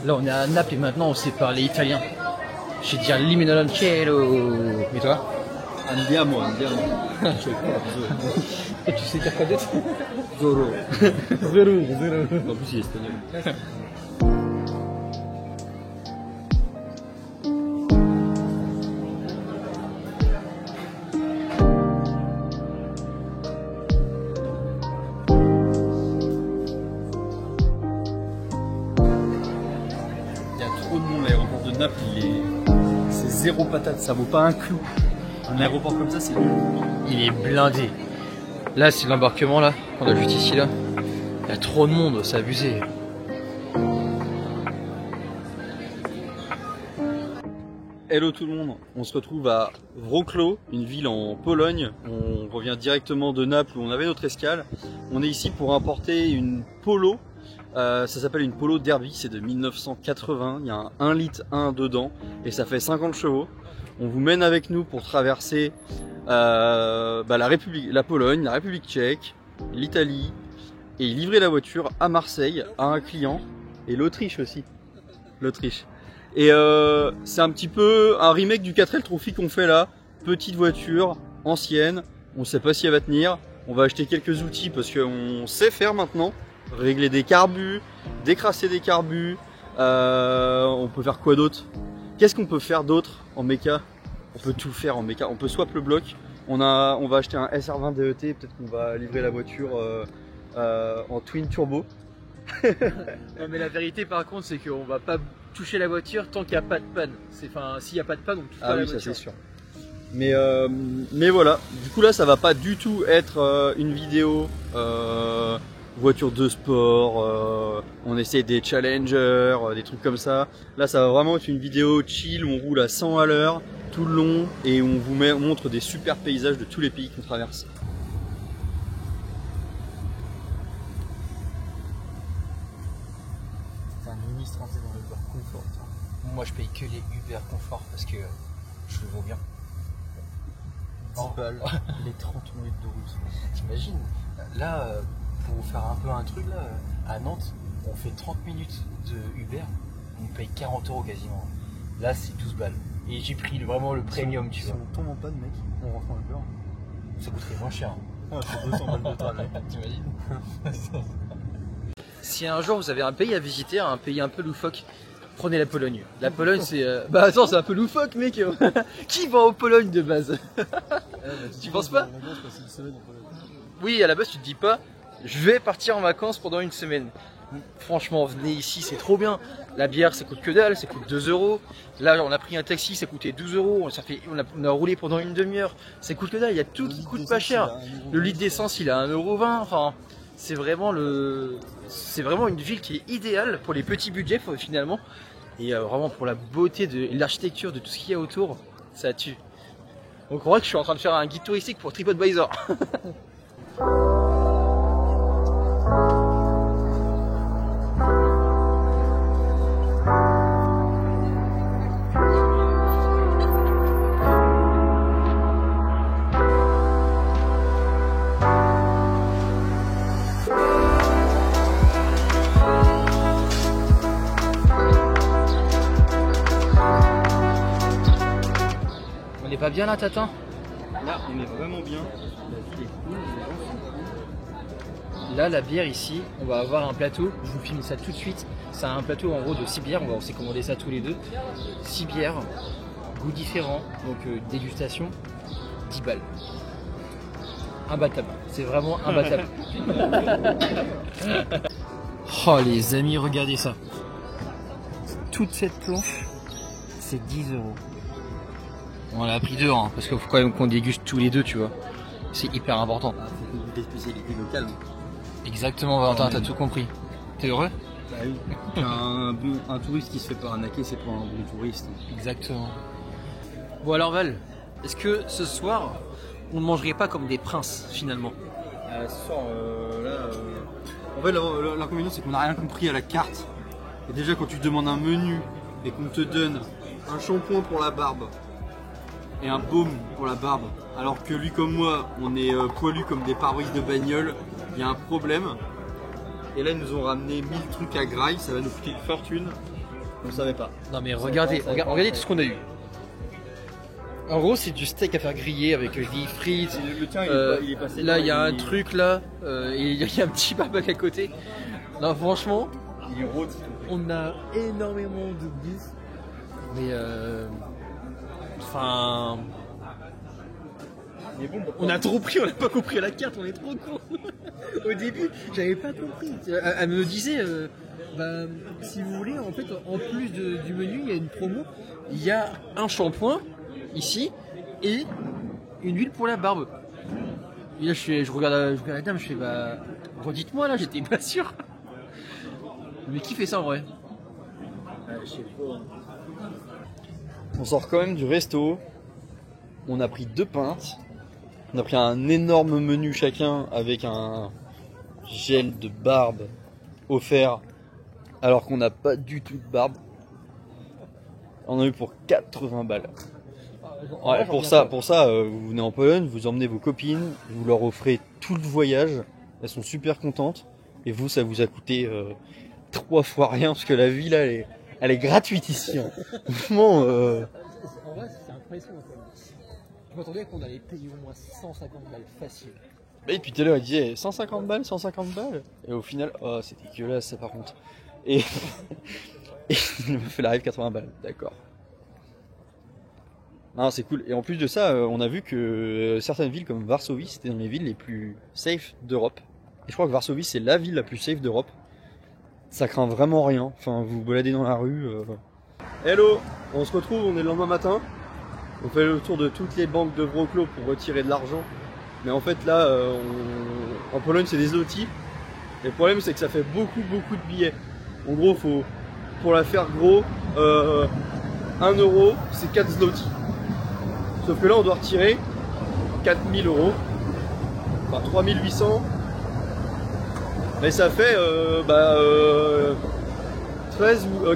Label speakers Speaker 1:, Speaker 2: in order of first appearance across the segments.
Speaker 1: Là on est à Naples et maintenant on sait parler italien. Je vais dire limoncello. Et toi?
Speaker 2: Andiamo.
Speaker 1: Et tu sais dire quoi d'autre?
Speaker 2: Zoro.
Speaker 1: Zero.
Speaker 2: En plus il est espagnol. L'aéroport de Naples, c'est zéro patate, ça vaut pas un clou. Un aéroport comme ça, c'est nul.
Speaker 1: Il est blindé. Là c'est l'embarquement là, qu'on a juste ici là. Il y a trop de monde, c'est abusé.
Speaker 2: Hello tout le monde, on se retrouve à Wrocław, une ville en Pologne. On revient directement de Naples où on avait notre escale. On est ici pour importer une Polo. Ça s'appelle une Polo Derby, c'est de 1980, il y a un 1 litre 1 dedans et ça fait 50 chevaux. On vous mène avec nous pour traverser la Pologne, la République tchèque, l'Italie et livrer la voiture à Marseille à un client et l'Autriche aussi. L'Autriche. Et c'est un petit peu un remake du 4L Trophy qu'on fait là. Petite voiture, ancienne, on sait pas si elle va tenir. On va acheter quelques outils parce qu'on sait faire maintenant. Régler des carbus, décrasser des carbus, on peut faire quoi d'autre? Qu'est-ce qu'on peut faire d'autre en méca? On peut tout faire en méca, on peut swap le bloc, on va acheter un SR20 DET, peut-être qu'on va livrer la voiture en twin turbo.
Speaker 1: Non mais la vérité par contre c'est qu'on va pas toucher la voiture tant qu'il n'y a pas de panne. Enfin s'il n'y a pas de panne on touche pas la voiture.
Speaker 2: Ça c'est sûr. Mais voilà, du coup là ça va pas du tout être une vidéo voiture de sport, on essaie des challengers, des trucs comme ça. Là ça va vraiment être une vidéo chill où on roule à 100 à l'heure tout le long et on vous montre des super paysages de tous les pays qu'on traverse.
Speaker 1: C'est un ministre rentré dans le Uber confort. Moi je paye que les Uber confort parce que je le vaux bien. 10 balles les 30 minutes de route. T'imagines? Là pour vous faire un peu un truc là, à Nantes, on fait 30 minutes de Uber, on paye 40 € quasiment. Là c'est 12 balles. Et j'ai pris vraiment le premium, tu vois.
Speaker 2: Si on tombe en panne mec, on rentre en Uber.
Speaker 1: Ça coûterait moins cher.
Speaker 2: Ouais, c'est 200 balles de train mec,
Speaker 1: t'imagines? Si un jour vous avez un pays à visiter, un pays un peu loufoque, prenez la Pologne. La Pologne c'est... Bah attends, c'est un peu loufoque mec. Qui va en Pologne de base? Tu penses pas? Oui, à la base tu te dis pas je vais partir en vacances pendant une semaine. Franchement, venez ici, c'est trop bien. La bière, ça coûte que dalle, ça coûte 2 €. Là, on a pris un taxi, ça coûtait 12 €. On a roulé pendant une demi-heure. Ça coûte que dalle, il y a tout qui coûte pas cher. Le litre d'essence, il est à 1,20 €. Enfin, c'est vraiment une ville qui est idéale pour les petits budgets finalement. Et vraiment pour la beauté de l'architecture, de tout ce qu'il y a autour, ça tue. On croit que je suis en train de faire un guide touristique pour TripAdvisor. va bien là, Tatin?
Speaker 2: Là, on est vraiment bien.
Speaker 1: Là, la bière ici, on va avoir un plateau, je vous filme ça tout de suite. C'est un plateau en gros de 6 bières, on s'est commandé ça tous les deux. 6 bières, goûts différents, donc dégustation, 10 balles. Imbattable, c'est vraiment imbattable. Oh les amis, regardez ça. Toute cette planche, c'est 10 €. On l'a pris deux, hein, parce qu'il faut quand même qu'on déguste tous les deux, tu vois. C'est hyper important.
Speaker 2: Ah, c'est une spécialité locale.
Speaker 1: Exactement, Valentin, t'as tout compris. T'es heureux?
Speaker 2: Bah oui. Un touriste qui se fait pas arnaquer, c'est pas un bon touriste.
Speaker 1: Exactement. Bon alors Val, est-ce que ce soir, on ne mangerait pas comme des princes finalement?
Speaker 2: Ce soir, en fait, l'inconvénient, c'est qu'on n'a rien compris à la carte. Et déjà, quand tu demandes un menu et qu'on te donne un shampoing pour la barbe et un baume pour la barbe, alors que lui comme moi, on est poilus comme des pare-brises de bagnole, il y a un problème. Et là, ils nous ont ramené 1000 trucs à graille, ça va nous coûter une fortune. On ne savait pas.
Speaker 1: Non mais regardez tout ce qu'on a eu. En gros, c'est du steak à faire griller avec des frites.
Speaker 2: Le tien, il est passé
Speaker 1: là, il y a un truc là, et il y a un petit barbecue à côté. Non, franchement,
Speaker 2: il est rôti.
Speaker 1: On a énormément de bouffe. Mais enfin, on a trop pris, on n'a pas compris à la carte, on est trop con. Au début, j'avais pas compris. Elle me disait, si vous voulez, en fait, en plus du menu, il y a une promo. Il y a un shampoing ici et une huile pour la barbe. Et là, je regarde la dame, je fais redites-moi là, j'étais pas sûr. Mais qui fait ça en vrai?
Speaker 2: Je sais pas. On sort quand même du resto. On a pris 2 pintes. On a pris un énorme menu chacun avec un gel de barbe offert alors qu'on n'a pas du tout de barbe. On a eu pour 80 balles. Ouais, pour ça, vous venez en Pologne, vous emmenez vos copines, vous leur offrez tout le voyage. Elles sont super contentes. Et vous, ça vous a coûté 3 fois rien parce que la vie là, elle est gratuite ici. Hein. Vraiment.
Speaker 1: En vrai, c'est impressionnant. Je m'attendais qu'on allait payer au moins 150 balles facile.
Speaker 2: Et puis tout à l'heure, il disait 150 balles, 150 balles. Et au final, oh, c'est dégueulasse ça par contre. Et il me fait la rêve 80 balles, d'accord. Non, c'est cool. Et en plus de ça, on a vu que certaines villes comme Varsovie, c'était dans les villes les plus safe d'Europe. Et je crois que Varsovie, c'est la ville la plus safe d'Europe. Ça craint vraiment rien. Enfin, vous vous baladez dans la rue. Hello, on se retrouve, on est le lendemain matin. On fait le tour de toutes les banques de Wrocław pour retirer de l'argent. Mais en fait là, en Pologne c'est des zlotys. Et le problème c'est que ça fait beaucoup de billets. En gros, pour la faire gros, 1 euro c'est 4 zlotys. Sauf que là on doit retirer 4000 €. Enfin 3800. Mais ça fait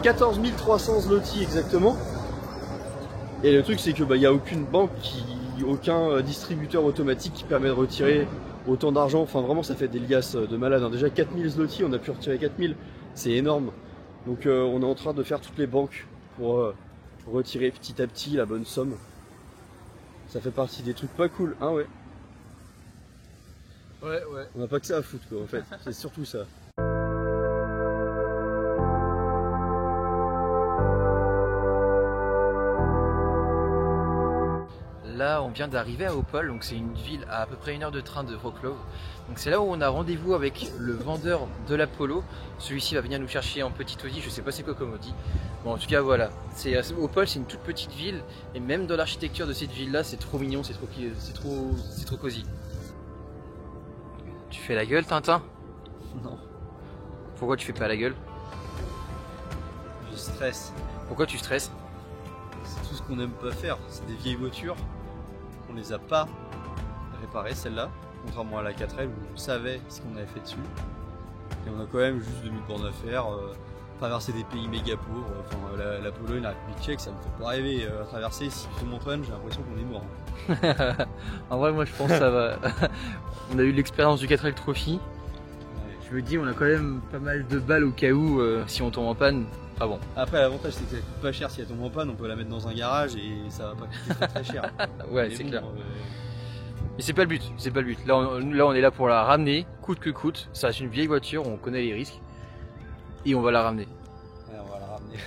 Speaker 2: 14 300 zlotys exactement. Et le truc c'est que il n'y a aucune banque, aucun distributeur automatique qui permet de retirer autant d'argent. Enfin vraiment ça fait des liasses de malade. Hein. Déjà 4000 zlotys, on a pu retirer 4000, c'est énorme. Donc on est en train de faire toutes les banques pour retirer petit à petit la bonne somme. Ça fait partie des trucs pas cool, hein ouais.
Speaker 1: Ouais.
Speaker 2: On n'a pas que ça à foutre quoi en fait, c'est surtout ça.
Speaker 1: Là, on vient d'arriver à Opole, donc c'est une ville à peu près 1 heure de train de Wrocław. Donc c'est là où on a rendez-vous avec le vendeur de l'Apollo. Celui-ci va venir nous chercher en petit Audi, je sais pas c'est quoi comme Audi. Bon, en tout cas voilà, Opole c'est une toute petite ville et même dans l'architecture de cette ville-là, c'est trop mignon, c'est trop cosy. Tu fais la gueule, Tintin?
Speaker 2: Non.
Speaker 1: Pourquoi tu fais pas la gueule?
Speaker 2: Je stresse.
Speaker 1: Pourquoi tu stresses?
Speaker 2: C'est tout ce qu'on n'aime pas faire, c'est des vieilles voitures. On les a pas réparées celle-là, contrairement à la 4L où on savait ce qu'on avait fait dessus. Et on a quand même juste 2000 bornes à faire, traverser des pays méga pauvres, enfin la Pologne, la République tchèque, ça me fait pas rêver à traverser. Si je te montre même, j'ai l'impression qu'on est mort.
Speaker 1: En vrai moi je pense que ça va. On a eu l'expérience du 4L Trophy. Je me dis on a quand même pas mal de balles au cas où si on tombe en panne. Ah bon.
Speaker 2: Après, l'avantage c'est qu'elle coûte pas cher si elle tombe en panne, on peut la mettre dans un garage et ça va pas coûter très, très cher.
Speaker 1: Ouais, c'est clair. Mais c'est pas le but, c'est pas le but. Là on est là pour la ramener, coûte que coûte. Ça reste une vieille voiture, on connaît les risques. Et on va la ramener.
Speaker 2: Ouais, on va la ramener.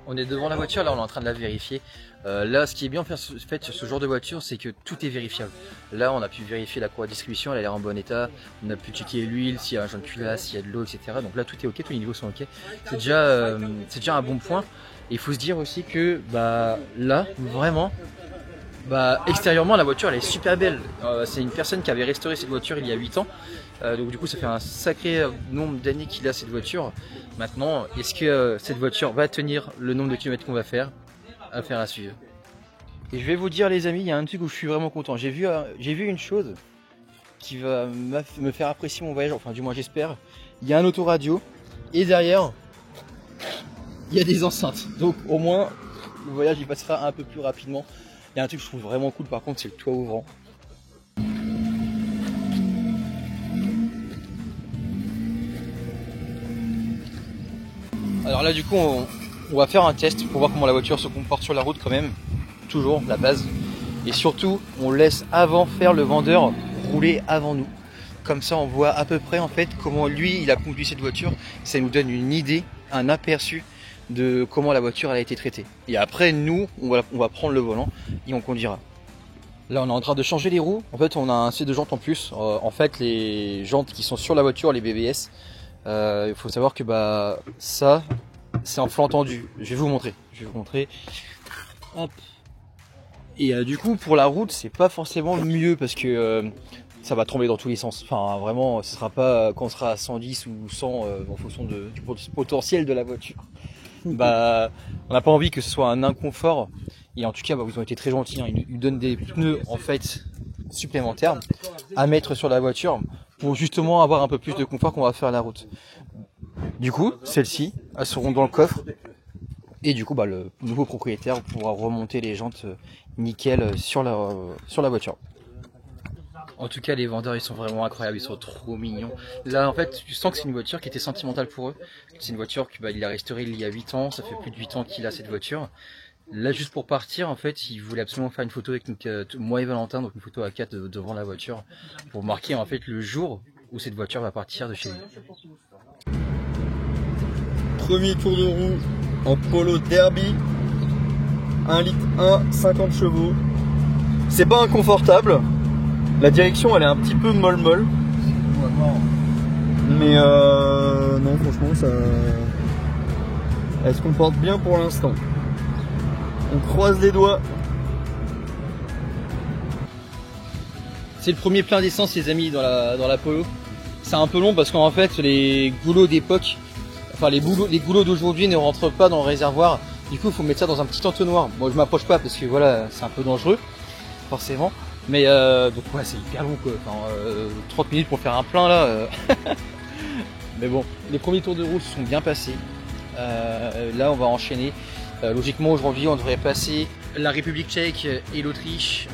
Speaker 1: On est devant la voiture, là on est en train de la vérifier. Là ce qui est bien fait sur ce genre de voiture, c'est que tout est vérifiable. Là on a pu vérifier la courroie de distribution, elle a l'air en bon état. On a pu checker l'huile, s'il y a un joint de culasse, s'il y a de l'eau, etc. Donc là tout est ok, tous les niveaux sont ok. C'est déjà un bon point. Et il faut se dire aussi que bah là vraiment, extérieurement la voiture elle est super belle. C'est une personne qui avait restauré cette voiture il y a 8 ans. Donc du coup ça fait un sacré nombre d'années qu'il a cette voiture. Maintenant, est-ce que cette voiture va tenir le nombre de kilomètres qu'on va faire? Affaire à suivre. Et je vais vous dire les amis, il y a un truc où je suis vraiment content. J'ai vu une chose qui va me faire apprécier mon voyage, enfin du moins j'espère. Il y a un autoradio et derrière il y a des enceintes. Donc au moins le voyage il passera un peu plus rapidement. Il y a un truc que je trouve vraiment cool par contre, c'est le toit ouvrant. Alors là du coup on va faire un test pour voir comment la voiture se comporte sur la route quand même. Toujours la base. Et surtout on laisse avant faire le vendeur rouler avant nous. Comme ça on voit à peu près en fait comment lui il a conduit cette voiture. Ça nous donne une idée, un aperçu de comment la voiture a été traitée. Et après nous on va prendre le volant et on conduira. Là on est en train de changer les roues. En fait on a un set de jantes en plus. En fait les jantes qui sont sur la voiture, les BBS, il faut savoir que ça c'est en flanc tendu. Je vais vous montrer. Hop. Et du coup pour la route c'est pas forcément le mieux parce que ça va tomber dans tous les sens. Enfin vraiment ce sera pas quand on sera à 110 ou 100 en fonction du potentiel de la voiture. On n'a pas envie que ce soit un inconfort. Et en tout cas ils ont été très gentils. Hein. Ils nous donnent des pneus en fait supplémentaires à mettre sur la voiture pour justement avoir un peu plus de confort qu'on va faire la route. Du coup, celles-ci, elles seront dans le coffre et du coup, le nouveau propriétaire pourra remonter les jantes nickel sur la voiture. En tout cas, les vendeurs, ils sont vraiment incroyables, ils sont trop mignons. Là, en fait, tu sens que c'est une voiture qui était sentimentale pour eux. C'est une voiture qu'il a restaurée il y a 8 ans, ça fait plus de 8 ans qu'il a cette voiture. Là, juste pour partir, en fait, il voulait absolument faire une photo avec moi et Valentin, donc une photo à 4 devant la voiture, pour marquer en fait le jour où cette voiture va partir de chez lui.
Speaker 2: Premier tour de roue en Polo Derby, 1 litre 1, 50 chevaux. C'est pas inconfortable, la direction elle est un petit peu molle, mais non franchement ça, elle se comporte bien pour l'instant. On croise les doigts.
Speaker 1: C'est le premier plein d'essence les amis dans la Polo. C'est un peu long parce qu'en fait les goulots d'époque, enfin les goulots d'aujourd'hui ne rentrent pas dans le réservoir. Du coup il faut mettre ça dans un petit entonnoir. Moi je m'approche pas parce que voilà c'est un peu dangereux forcément. Mais donc ouais c'est hyper long quoi. Enfin, 30 minutes pour faire un plein là. Mais bon, les premiers tours de roue se sont bien passés. Là on va enchaîner. Logiquement aujourd'hui on devrait passer la République tchèque et l'Autriche.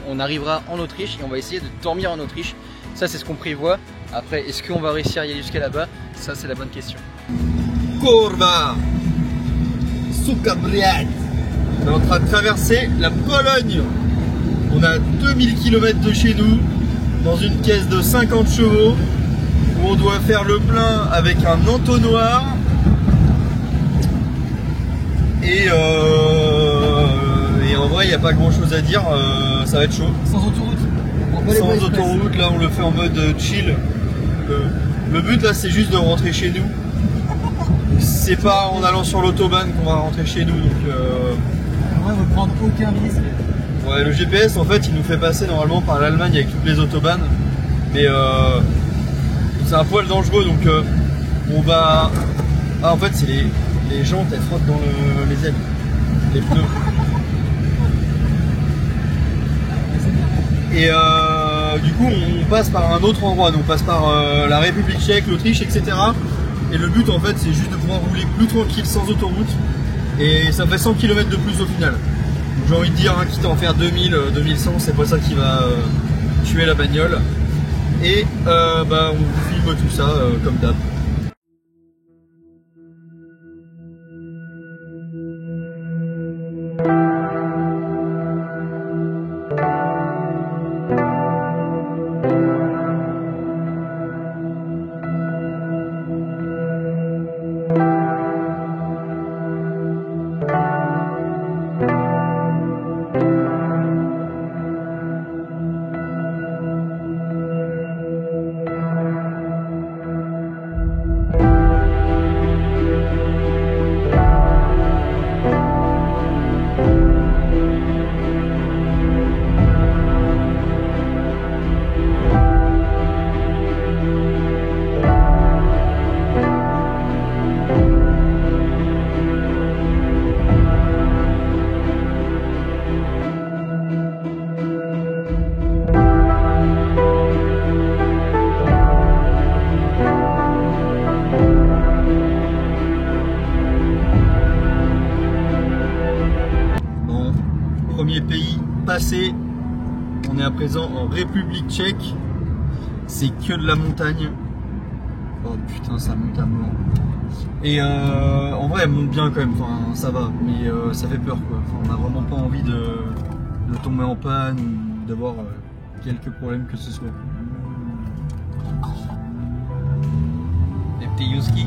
Speaker 1: On arrivera en Autriche et on va essayer de dormir en Autriche. Ça c'est ce qu'on prévoit. Après est-ce qu'on va réussir à y aller jusqu'à là-bas? Ça c'est la bonne question.
Speaker 2: Kurva Sukabriad. On est en train de traverser la Pologne. On a 2000 km de chez nous dans une caisse de 50 chevaux où on doit faire le plein avec un entonnoir. Et en vrai il n'y a pas grand chose à dire, ça va être chaud.
Speaker 1: Sans autoroute.
Speaker 2: Sans autoroute, là on le fait en mode chill. Le but là c'est juste de rentrer chez nous. C'est pas en allant sur l'autobahn qu'on va rentrer chez nous donc
Speaker 1: on va prendre aucun risque.
Speaker 2: Ouais, le GPS en fait il nous fait passer normalement par l'Allemagne avec toutes les autobahns. Mais c'est un poil dangereux donc on va. Ah en fait c'est les jantes elles frottent dans les ailes. Les pneus. Et du coup on passe par un autre endroit, donc on passe par la République tchèque, l'Autriche, etc. Et le but en fait c'est juste de pouvoir rouler plus tranquille sans autoroute, et ça fait 100 km de plus au final. J'ai envie de dire, hein, quitte à en faire 2000, 2100, c'est pas ça qui va tuer la bagnole. Et bah, on vous filme tout ça comme d'hab. Premier pays passé, on est à présent en République tchèque, c'est que de la montagne. Oh putain, ça monte à mort. Et en vrai elle monte bien quand même, enfin ça va, mais ça fait peur quoi. Enfin, on n'a vraiment pas envie de tomber en panne ou d'avoir quelques problèmes que ce soit. Des petits Yuski.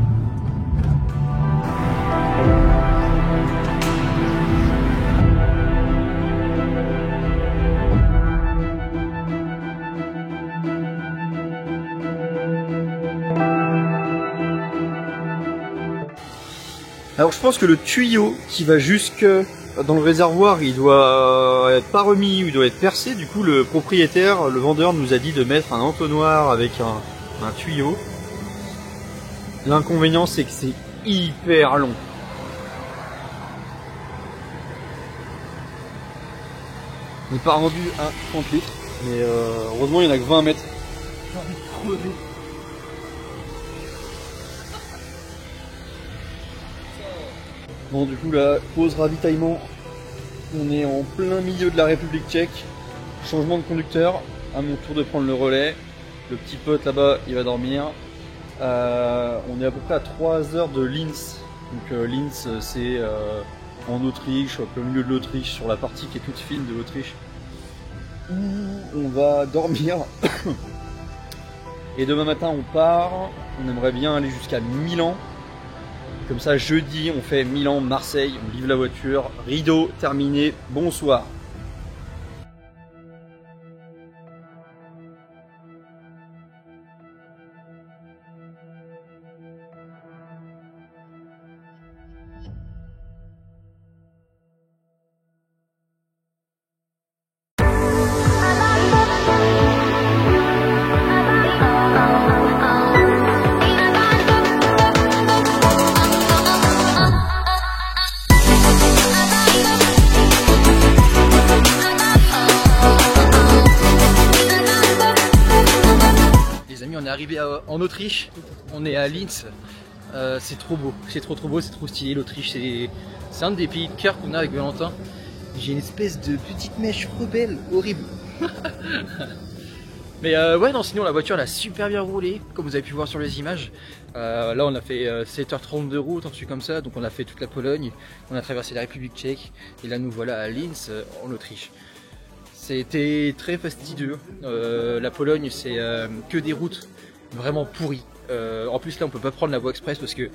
Speaker 2: Alors je pense que le tuyau qui va jusque dans le réservoir, il doit être pas remis ou il doit être percé. Du coup le propriétaire, le vendeur nous a dit de mettre un entonnoir avec un tuyau. L'inconvénient c'est que c'est hyper long. On n'est pas rendu à 30 litres, mais heureusement il n'y en a que 20 mètres. J'ai envie de crever. Bon du coup la pause ravitaillement, on est en plein milieu de la République tchèque, changement de conducteur, à mon tour de prendre le relais, le petit pote là-bas il va dormir, on est à peu près à 3 heures de Linz, donc Linz c'est en Autriche, au plein milieu de l'Autriche, sur la partie qui est toute fine de l'Autriche, où on va dormir, et demain matin on part, on aimerait bien aller jusqu'à Milan. Comme ça, jeudi, on fait Milan-Marseille, on livre la voiture, rideau terminé, bonsoir.
Speaker 1: On est arrivé en Autriche, on est à Linz, c'est trop beau, c'est trop beau, c'est trop stylé l'Autriche, c'est un des pays de cœur qu'on a avec Valentin. J'ai une espèce de petite mèche rebelle horrible. Mais ouais non, sinon la voiture elle a super bien roulé, comme vous avez pu voir sur les images. Là on a fait 7h30 de route, un truc comme ça, donc on a fait toute la Pologne, on a traversé la République tchèque, et là nous voilà à Linz, en Autriche. C'était très fastidieux, la Pologne c'est que des routes vraiment pourries. En plus là on peut pas prendre la voie express parce que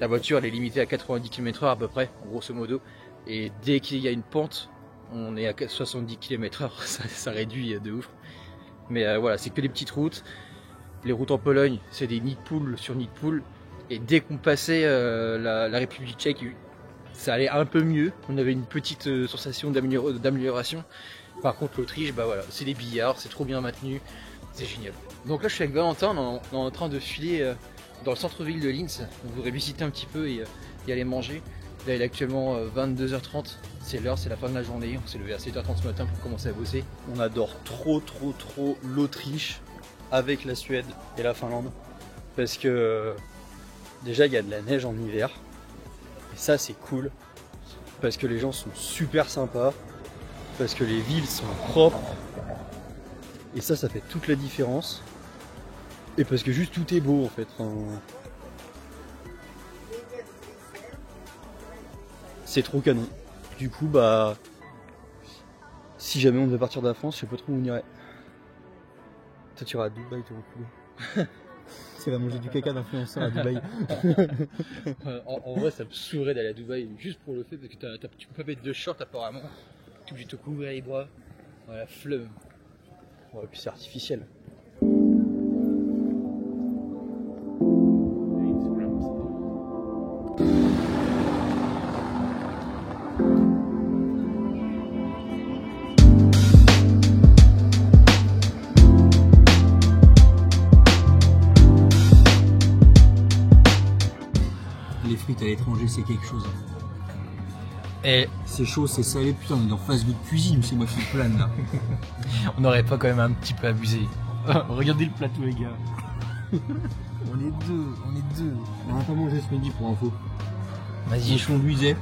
Speaker 1: la voiture elle est limitée à 90 km/h à peu près, grosso modo. Et dès qu'il y a une pente, on est à 70 km/h, ça réduit de ouf. Mais voilà, c'est que des petites routes. Les routes en Pologne, c'est des nids de poules sur nids de poules. Et dès qu'on passait la République tchèque, ça allait un peu mieux. On avait une petite sensation d'amélioration. Par contre l'Autriche, bah voilà, c'est des billards, c'est trop bien maintenu, c'est génial. Donc là je suis avec Valentin, on est en train de filer dans le centre-ville de Linz. On voudrait visiter un petit peu et aller manger. Là il est actuellement 22h30, c'est l'heure, c'est la fin de la journée. On s'est levé à 7h30 ce matin pour commencer à bosser.
Speaker 2: On adore trop l'Autriche avec la Suède et la Finlande. Parce que déjà il y a de la neige en hiver. Et ça c'est cool. Parce que les gens sont super sympas. Parce que les villes sont propres. Et ça fait toute la différence. Et parce que juste tout est beau en fait. Enfin, c'est trop canon. Du coup bah si jamais on devait partir de la France, je sais pas trop où on irait. Toi tu iras à Dubaï toi coup. C'est va manger du caca d'influenceur à Dubaï.
Speaker 1: En vrai ça me saoulerait d'aller à Dubaï juste pour le fait parce que tu peux pas mettre de short apparemment. Tu es obligé de te couvrir les bras. Voilà, flemme.
Speaker 2: Ouais, puis c'est artificiel. Les frites à l'étranger c'est quelque chose.
Speaker 1: Et
Speaker 2: c'est chaud, c'est salé, putain on est dans fast food cuisine ou c'est moi qui me plane là.
Speaker 1: on n'aurait pas quand même un petit peu abusé. Regardez le plateau les gars.
Speaker 2: On est deux. On n'a pas mangé ce midi pour info.
Speaker 1: Vas-y.
Speaker 2: Je conduisais.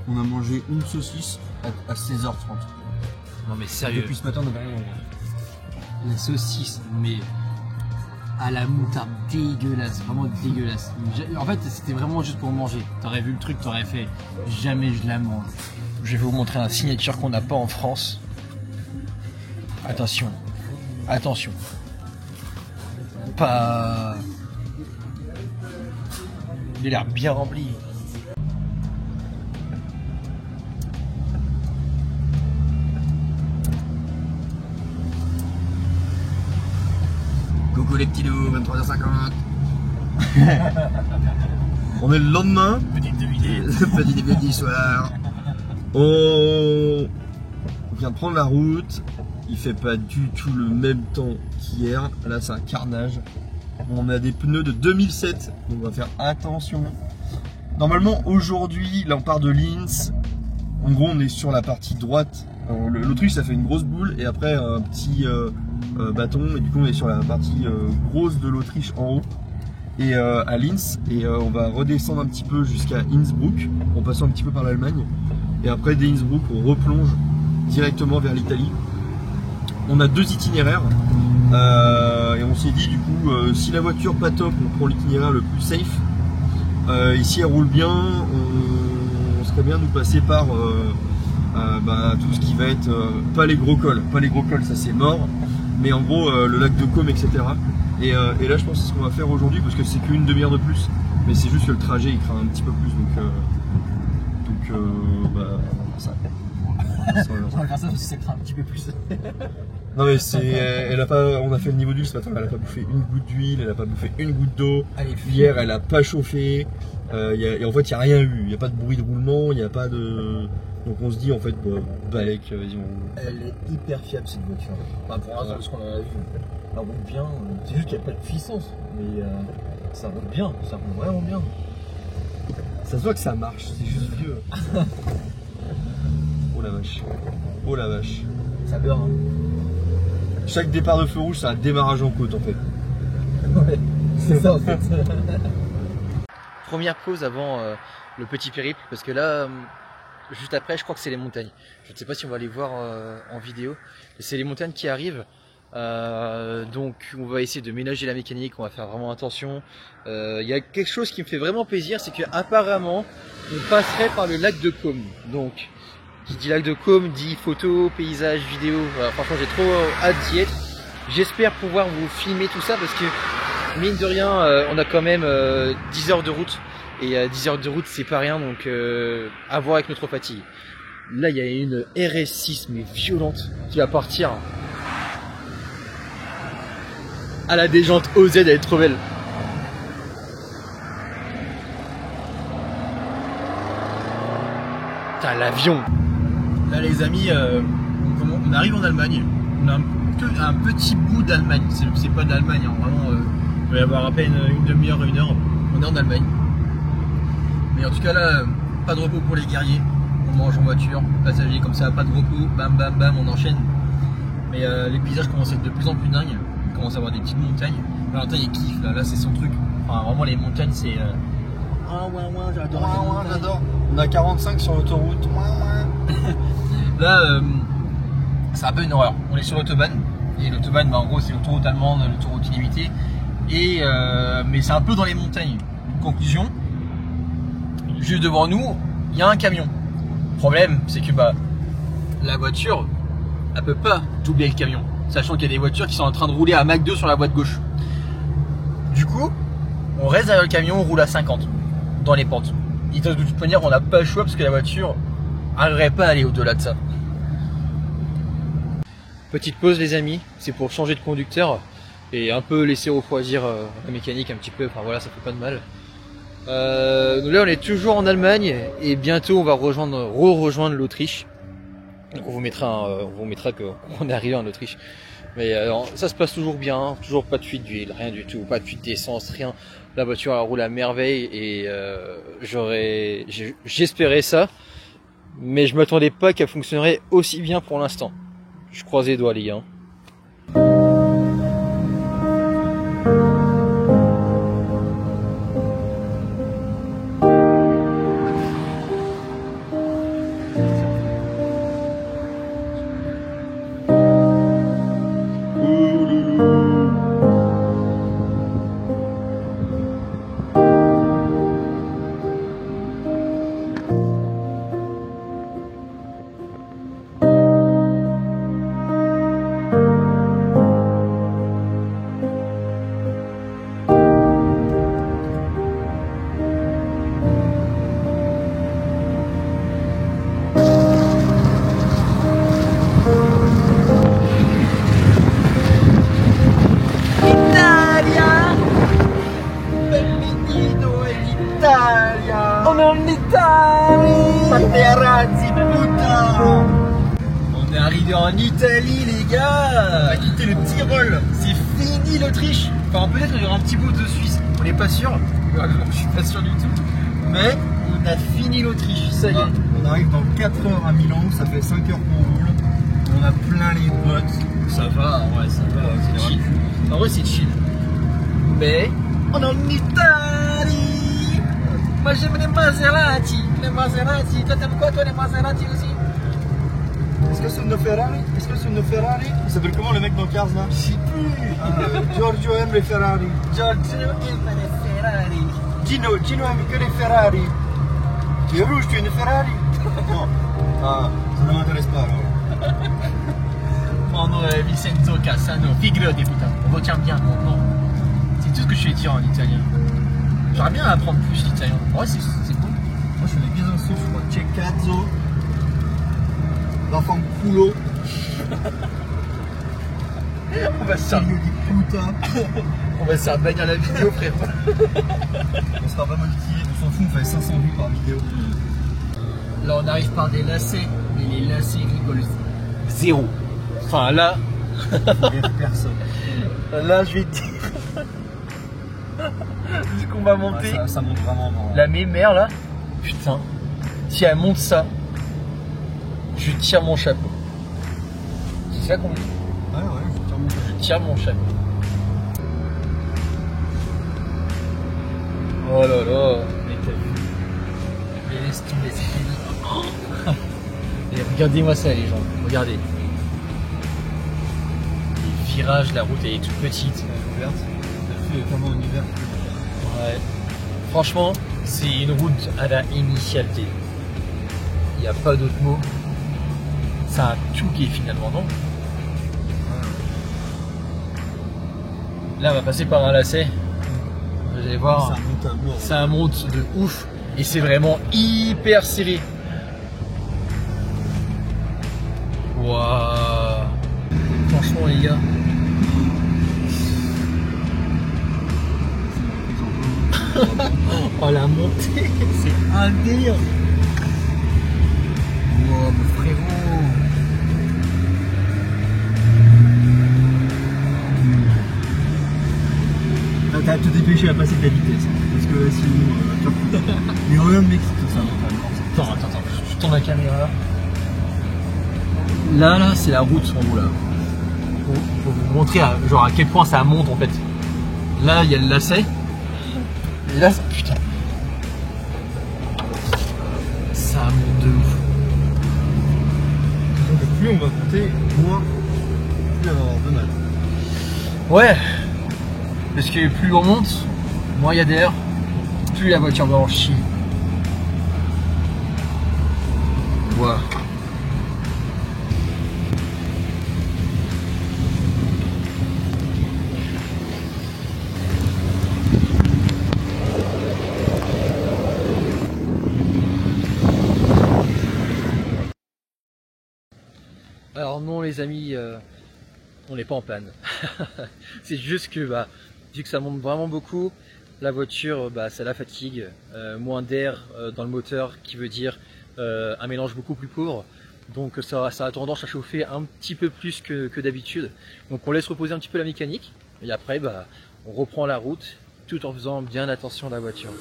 Speaker 2: On a mangé une saucisse à 16h30.
Speaker 1: Non mais sérieux.
Speaker 2: Depuis ce matin on n'a rien mangé.
Speaker 1: La saucisse, mais à la moutarde dégueulasse, vraiment dégueulasse. En fait c'était vraiment juste pour manger. T'aurais vu le truc, t'aurais fait jamais je la mange. Je vais vous montrer un signature qu'on n'a pas en France. Attention. Attention. Pas... Il a l'air bien rempli.
Speaker 2: Coucou les petits loups, 23h50. On est le lendemain.
Speaker 1: Petite devinée.
Speaker 2: Petit début du soir. On vient de prendre la route. Il fait pas du tout le même temps qu'hier. Là c'est un carnage. On a des pneus de 2007. Donc on va faire attention. Normalement aujourd'hui, là on part de Linz. En gros on est sur la partie droite. L'Autriche ça fait une grosse boule et après un petit bâton et du coup on est sur la partie grosse de l'Autriche en haut et à Linz et on va redescendre un petit peu jusqu'à Innsbruck en passant un petit peu par l'Allemagne et après dès Innsbruck on replonge directement vers l'Italie. On a deux itinéraires et on s'est dit du coup si la voiture pas top on prend l'itinéraire le plus safe et si elle roule bien on serait bien de nous passer par tout ce qui va être pas les gros cols ça c'est mort mais en gros le lac de Côme etc et là je pense que c'est ce qu'on va faire aujourd'hui parce que c'est qu'une demi-heure de plus mais c'est juste que le trajet il craint un petit peu plus donc ça
Speaker 1: On va faire ça parce que ça craint un petit peu plus.
Speaker 2: non mais c'est on a fait le niveau d'huile ce matin, elle a pas bouffé une goutte d'huile, elle a pas bouffé une goutte d'eau. Hier elle a pas chauffé, et en fait il n'y a rien eu, il n'y a pas de bruit de roulement, il n'y a pas de... Donc on se dit en fait balèque, vas-y
Speaker 3: Elle est hyper fiable cette voiture. Enfin, pour l'instant, ce qu'on en a vu, elle roule bien, c'est juste qu'il n'y a pas de puissance, mais ça roule bien, ça roule vraiment bien.
Speaker 2: Ça se voit que ça marche, c'est juste vieux. Oh la vache, oh la vache.
Speaker 3: Ça beurre hein.
Speaker 2: Chaque départ de feu rouge c'est un démarrage en côte en fait.
Speaker 3: Ouais, c'est ça en fait.
Speaker 1: Première pause avant le petit périple parce que là juste après je crois que c'est les montagnes. Je ne sais pas si on va les voir en vidéo. C'est les montagnes qui arrivent. Donc on va essayer de ménager la mécanique, on va faire vraiment attention. Il y a quelque chose qui me fait vraiment plaisir, c'est qu'apparemment on passerait par le lac de Côme. Donc qui dit lac de Côme dit photos, paysages, vidéos. Voilà, franchement j'ai trop hâte d'y être. J'espère pouvoir vous filmer tout ça parce que mine de rien on a quand même 10 heures de route. Et 10 heures de route c'est pas rien, donc à voir avec notre fatigue. Là il y a une RS6 mais violente qui va partir. Ah la déjante OZ elle est trop belle. Putain l'avion. Là les amis, on arrive en Allemagne. On a un petit bout d'Allemagne. C'est pas d'Allemagne, hein. Vraiment il va y avoir à peine une demi-heure, une heure. On est en Allemagne. Mais en tout cas là, pas de repos pour les guerriers. On mange en voiture, passager comme ça, pas de repos, bam bam bam, on enchaîne. Mais les paysages commencent à être de plus en plus dingues. On commence à avoir des petites montagnes. Valentin il kiffe, là c'est son truc. Enfin vraiment les montagnes c'est...
Speaker 2: J'adore. J'adore. On a 45 sur l'autoroute.
Speaker 1: Là c'est un peu une horreur. On est sur l'autobahn. Et l'autobahn en gros c'est l'autoroute allemande, l'autoroute illimitée. Et mais c'est un peu dans les montagnes. Conclusion, juste devant nous, il y a un camion. Le problème, c'est que la voiture, elle peut pas doubler le camion, sachant qu'il y a des voitures qui sont en train de rouler à Mach 2 sur la voie de gauche. Du coup, on reste derrière le camion, on roule à 50 dans les pentes. Et de toute manière, on n'a pas le choix parce que la voiture n'arriverait pas à aller au-delà de ça. Petite pause les amis, c'est pour changer de conducteur et un peu laisser refroidir la mécanique un petit peu, enfin voilà, ça fait pas de mal. Donc là on est toujours en Allemagne et bientôt on va rejoindre l'Autriche. Donc on vous mettra qu'on est arrivé en Autriche. Mais ça se passe toujours bien, toujours pas de fuite d'huile, rien du tout, pas de fuite d'essence, rien. La voiture elle roule à merveille et j'espérais ça, mais je m'attendais pas qu'elle fonctionnerait aussi bien pour l'instant. Je croise les doigts les gars. On est arrivé en Italie les gars. On a quitté le Tyrol. C'est fini l'Autriche. Enfin peut-être il y aura un petit bout de Suisse. On n'est pas sûr. Je suis pas sûr du tout. Mais on a fini l'Autriche. Ça y est.
Speaker 3: On arrive dans 4 heures à Milan. Ça fait 5 heures qu'on roule. On a plein les bottes.
Speaker 1: Ça va, ouais, ça va. C'est chill. En vrai c'est chill. Mais on est en Italie. Moi j'aime les Maserati. Les Maserati. Toi t'aimes quoi toi les Maserati aussi?
Speaker 3: Est-ce que c'est une Ferrari? Est-ce que c'est une Ferrari? Il s'appelle comment le mec dans Cars là?
Speaker 1: Je sais plus.
Speaker 3: Giorgio aime les Ferrari.
Speaker 1: Giorgio aime les Ferrari.
Speaker 3: Gino aime que les Ferrari. Tu es rouge, tu es une Ferrari? Non. Ah, ça ne m'intéresse pas alors.
Speaker 1: Mon nom est Vincenzo Cassano. Figurati putain. On retient bien mon nom. C'est tout ce que je sais dire en italien. J'aimerais bien apprendre plus l'italien. Ouais, c'est cool.
Speaker 3: Moi je connais bien un son, je crois. C'è cazzo. L'enfant culo.
Speaker 1: On va se faire on va se faire bannir la vidéo frère.
Speaker 3: On sera pas monétisé, on s'en fout, on fait 500 vues par vidéo.
Speaker 1: Là on arrive par des lacets, mais les lacets rigolent zéro. Enfin là.
Speaker 3: Personne.
Speaker 1: Là je vais te dire. Ce qu'on va monter.
Speaker 3: Ouais, ça monte vraiment.
Speaker 1: La mémère là. Putain. Si elle monte ça. Je tire mon chapeau. C'est ça qu'on dit?
Speaker 3: Ouais,
Speaker 1: je tire mon chapeau. Oh là là, mais t'as vu? Mais laisse tomber, c'est fini. Et regardez-moi ça les gens, regardez. Les virages, la route elle est toute petite.
Speaker 3: Elle est ouverte. La pluie est vraiment en hiver.
Speaker 1: Ouais. Franchement, c'est une route à la initialité. Il n'y a pas d'autre mot. C'est un tout qui est finalement non. Là on va passer par un lacet. Vous allez voir, ça monte de ouf et c'est vraiment hyper serré. Waouh. Franchement les gars. Oh la montée, c'est un délire. Wow mon frérot.
Speaker 3: T'as à te dépêcher à passer de la vitesse. Parce que sinon, mais regarde mec, c'est ça. Attends, je tourne la caméra. Là, c'est la route en gros là. Pour vous montrer à quel point ça monte en fait. Là, il y a le lacet. Et là, putain. Ça monte de ouf. Donc plus on va monter, moins plus on va avoir de mal. Ouais. Parce que plus on monte, moins il y a d'air, plus la voiture va en chier. Voilà.
Speaker 1: Alors non les amis, on n'est pas en panne. C'est juste que vu que ça monte vraiment beaucoup, la voiture ça la fatigue, moins d'air dans le moteur qui veut dire un mélange beaucoup plus pauvre. Donc ça a tendance à chauffer un petit peu plus que d'habitude. Donc on laisse reposer un petit peu la mécanique et après on reprend la route tout en faisant bien attention à la voiture.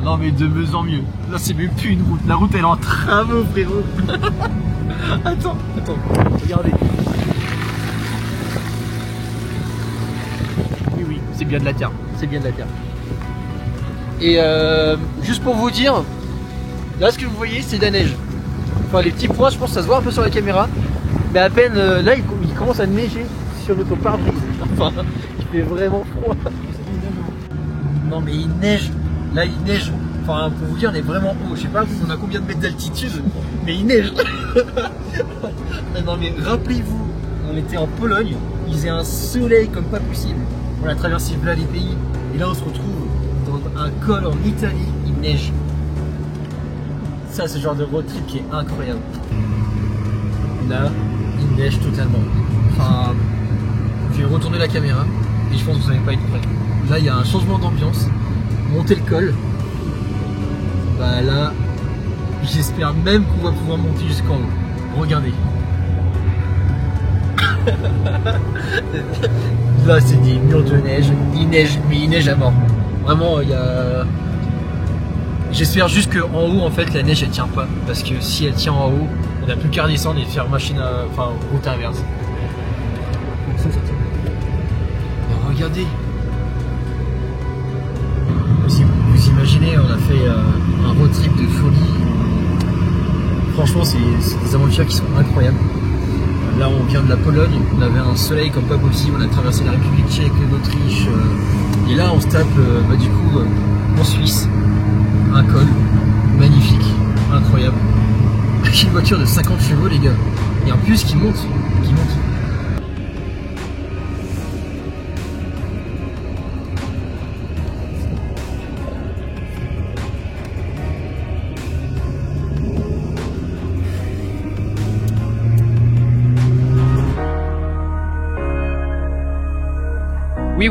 Speaker 3: Non mais de mieux en mieux. Là c'est même plus une route. La route elle est en travaux frérot. Attends. Regardez. Oui, c'est bien de la terre.
Speaker 1: C'est bien de la terre. Et juste pour vous dire, là ce que vous voyez c'est de la neige. Enfin les petits points, je pense que ça se voit un peu sur la caméra. Mais à peine là il commence à neiger sur notre pare-brise. Enfin il fait vraiment froid. Non mais il neige. Là il neige, enfin pour vous dire on est vraiment haut, je sais pas on a combien de mètres d'altitude, mais il neige. Non mais rappelez-vous, on était en Pologne, il faisait un soleil comme pas possible, on a traversé là les pays, et là on se retrouve dans un col en Italie, il neige. Ça c'est le genre de road trip qui est incroyable. Là, il neige totalement. Enfin, je vais retourner la caméra, et je pense que vous n'allez pas être prêts. Là il y a un changement d'ambiance. Monter le col, là j'espère même qu'on va pouvoir monter jusqu'en haut. Regardez. Là c'est des murs de neige, mais il neige à mort. Vraiment j'espère juste qu'en haut en fait la neige elle tient pas, parce que si elle tient en haut, on n'a plus qu'à redescendre et faire route inverse. Donc ça tient. Alors, regardez. Si vous imaginez, on a fait un road trip de folie. Franchement, c'est des aventures qui sont incroyables. Là, on vient de la Pologne, on avait un soleil comme pas possible, on a traversé la République tchèque, l'Autriche. Et là, on se tape du coup en Suisse, un col magnifique, incroyable. Avec une voiture de 50 chevaux, les gars. Et en plus, qui monte.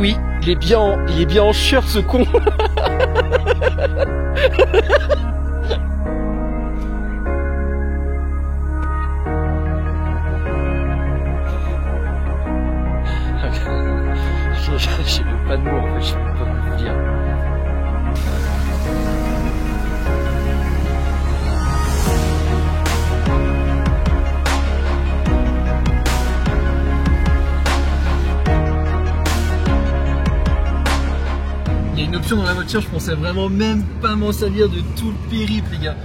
Speaker 1: Oui, il est bien en shirt ce con. J'ai même pas de mots en fait, je peux pas vous dire. Il y a une option dans la voiture, je pensais vraiment même pas m'en servir de tout le périple les gars.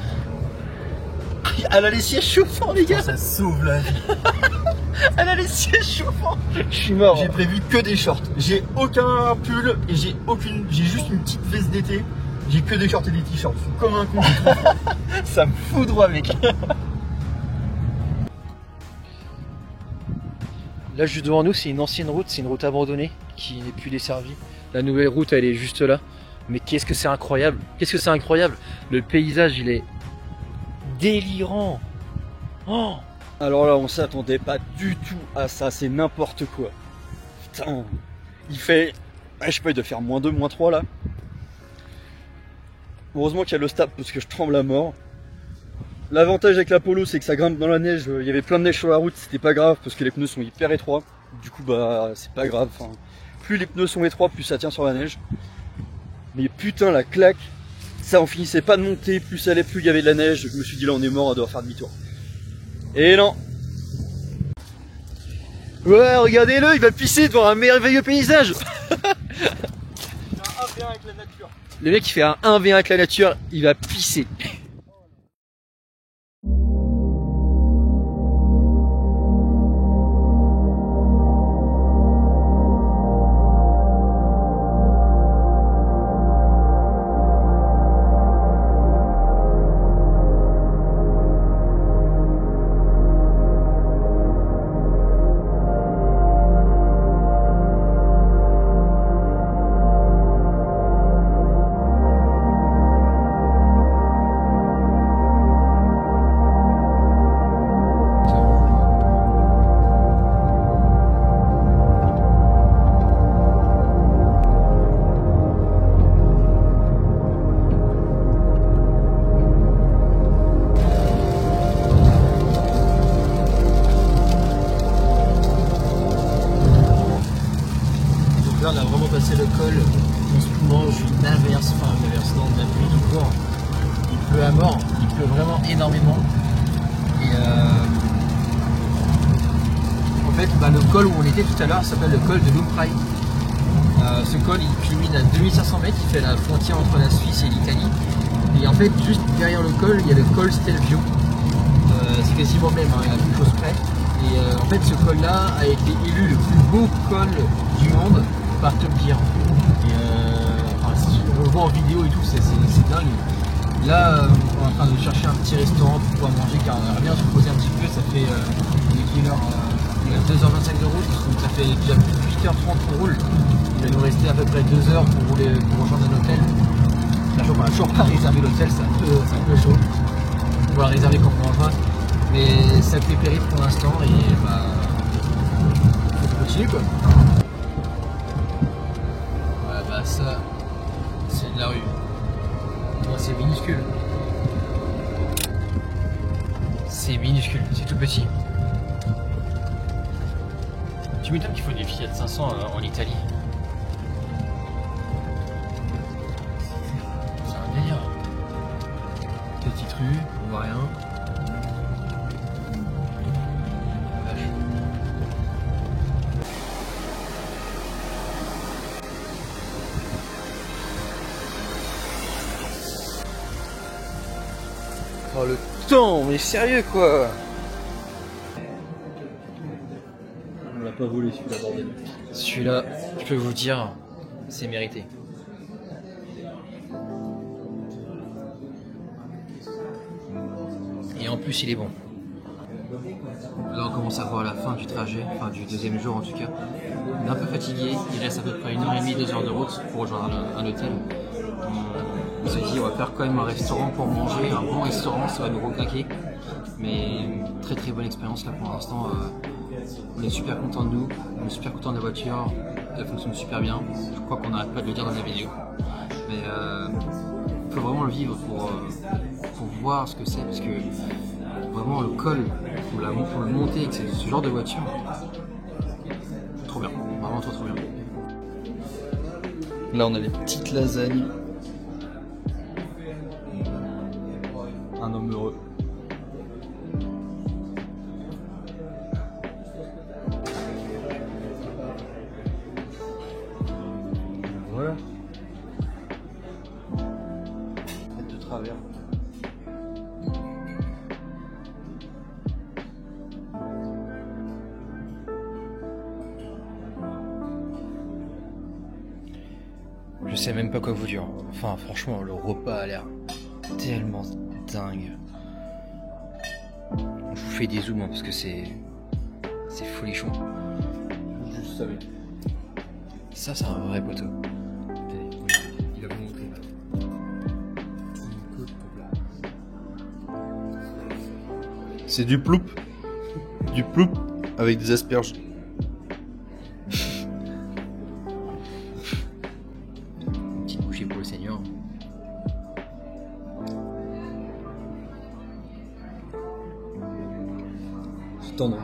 Speaker 1: Elle a les sièges chauffants les gars.
Speaker 3: Ça sauve la vie.
Speaker 1: Elle a les sièges chauffants. Je suis mort.
Speaker 3: J'ai prévu que des shorts. J'ai aucun pull et j'ai juste une petite veste d'été. J'ai que des shorts et des t-shirts. Je suis comme un con.
Speaker 1: Ça me fout droit mec. Là juste devant nous c'est une ancienne route, c'est une route abandonnée qui n'est plus desservie. La nouvelle route, elle est juste là. Mais qu'est-ce que c'est incroyable! Qu'est-ce que c'est incroyable! Le paysage, il est délirant! Oh!
Speaker 2: Alors là, on s'attendait pas du tout à ça, c'est n'importe quoi. Putain, il fait, je sais pas, il doit faire -2, -3 là. Heureusement qu'il y a le stop parce que je tremble à mort. L'avantage avec la Polo, c'est que ça grimpe dans la neige. Il y avait plein de neige sur la route, c'était pas grave parce que les pneus sont hyper étroits. Du coup, bah, c'est pas grave. Enfin, plus les pneus sont étroits, plus ça tient sur la neige. Mais putain, la claque, ça en finissait pas de monter. Plus ça allait, plus il y avait de la neige. Je me suis dit là, on est mort, on doit faire demi-tour. Et non. Ouais, regardez-le, il va pisser devant un merveilleux paysage. Le mec, il fait un 1v1 avec la nature, il va pisser.
Speaker 3: Là, on a vraiment passé le col, on se mange une averse, dans de la pluie qui court. Il pleut à mort, il pleut vraiment énormément. Et en fait, le col où on était tout à l'heure s'appelle le col de Lumprei. Ce col, il culmine à 2500 mètres, il fait la frontière entre la Suisse et l'Italie. Et en fait, juste derrière le col, il y a le col Stelvio. C'est quasiment le même, il y a quelque chose près. Et en fait, ce col-là a été élu le plus beau col du monde par Top Gear. Et si on le voit en vidéo et tout, c'est dingue. Là, on est en train de chercher un petit restaurant pour pouvoir manger car on aimerait bien se reposer un petit peu. Ça fait 2h25 de route, donc ça fait déjà plus de 8h30 qu'on roule. Il va nous rester à peu près 2 heures pour rejoindre un hôtel. Sachant qu'on n'a toujours pas réservé l'hôtel, c'est un peu chaud. On va le réserver quand on mangera. Mais ça fait périph' pour l'instant et faut qu'on continue quoi. Ouais, ça, c'est de la rue. Non, c'est minuscule. C'est minuscule, c'est tout petit. Tu m'étonnes qu'il faut des Fiat 500 en Italie. C'est un délire. Petite rue, on voit rien.
Speaker 1: Oh le temps, mais sérieux quoi!
Speaker 2: On l'a pas volé celui-là, bordel.
Speaker 1: Celui-là, je peux vous dire, c'est mérité. Et en plus, il est bon. Là, on commence à voir la fin du trajet, enfin du deuxième jour en tout cas. On est un peu fatigué, il reste à peu près 1h30, 2 heures de route pour rejoindre un hôtel. On s'est dit, on va faire quand même un restaurant pour manger, un bon restaurant, ça va nous reclaquer. Mais très très bonne expérience là pour l'instant. On est super content de nous, on est super content de la voiture, elle fonctionne super bien. Je crois qu'on n'arrête pas de le dire dans la vidéo. Mais il faut vraiment le vivre pour voir ce que c'est, parce que vraiment le col, pour le monter avec ce genre de voiture, trop bien, vraiment trop bien.
Speaker 2: Là, on a les petites lasagnes. Un homme heureux. Voilà. Tête de travers.
Speaker 1: Je sais même pas quoi vous dire. Enfin, franchement, le repas a l'air tellement dingue. Je vous fais des zooms parce que c'est folichon.
Speaker 2: Juste avec.
Speaker 1: Ça, c'est un vrai poteau.
Speaker 3: Il va vous montrer là. Une côte pour là.
Speaker 2: C'est du ploup. Du ploup avec des asperges.
Speaker 3: Une petite bouchée pour le seigneur.
Speaker 2: C'est tendre.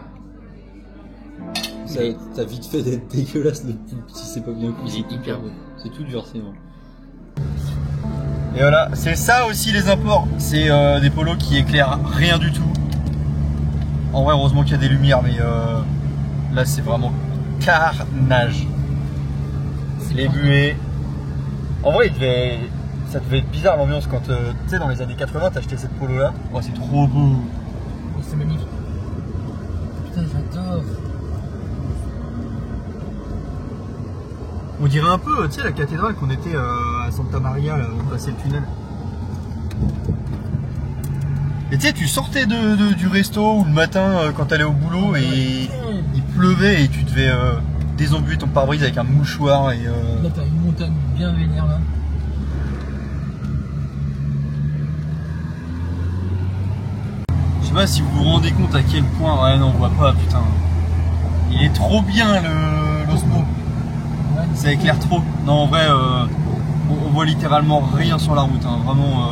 Speaker 2: Ça t'as vite fait d'être dégueulasse le ploup si c'est pas bien cuit.
Speaker 3: Il est hyper bon.
Speaker 2: C'est tout dur, c'est bon. Et voilà, c'est ça aussi les imports. C'est des polos qui éclairent rien du tout. En vrai, heureusement qu'il y a des lumières, mais là c'est vraiment carnage. Les buées. En vrai, ça devait être bizarre l'ambiance quand tu sais, dans les années 80, t'achetais cette polo là. Oh, c'est trop beau.
Speaker 3: Oh, c'est magnifique. Putain, j'adore.
Speaker 2: On dirait un peu, tu sais, la cathédrale qu'on était à Santa Maria, là, on passait le tunnel. Et tu sais, tu sortais du resto ou le matin quand t'allais au boulot et il pleuvait et tu devais désembuer ton pare-brise avec un mouchoir et...
Speaker 3: Là, t'as une montagne bien vénère là.
Speaker 2: Je sais pas si vous vous rendez compte à quel point... Ouais, non, on voit pas, putain. Il est trop bien l'Osmo. Ça éclaire trop. Non, en vrai, on voit littéralement rien sur la route. Hein. Vraiment,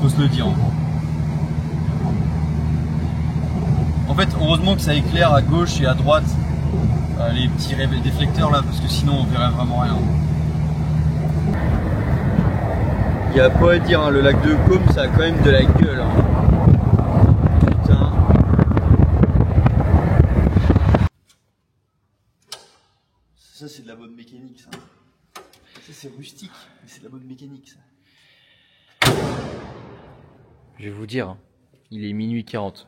Speaker 2: faut se le dire. En fait, heureusement que ça éclaire à gauche et à droite les petits déflecteurs là, parce que sinon on verrait vraiment rien. Il n'y a pas à dire, hein, le lac de Caume, ça a quand même de la gueule. Hein. Putain. Ça c'est de la bonne mécanique ça. Ça c'est rustique, mais c'est de la bonne mécanique ça.
Speaker 1: Je vais vous dire, il est minuit 40.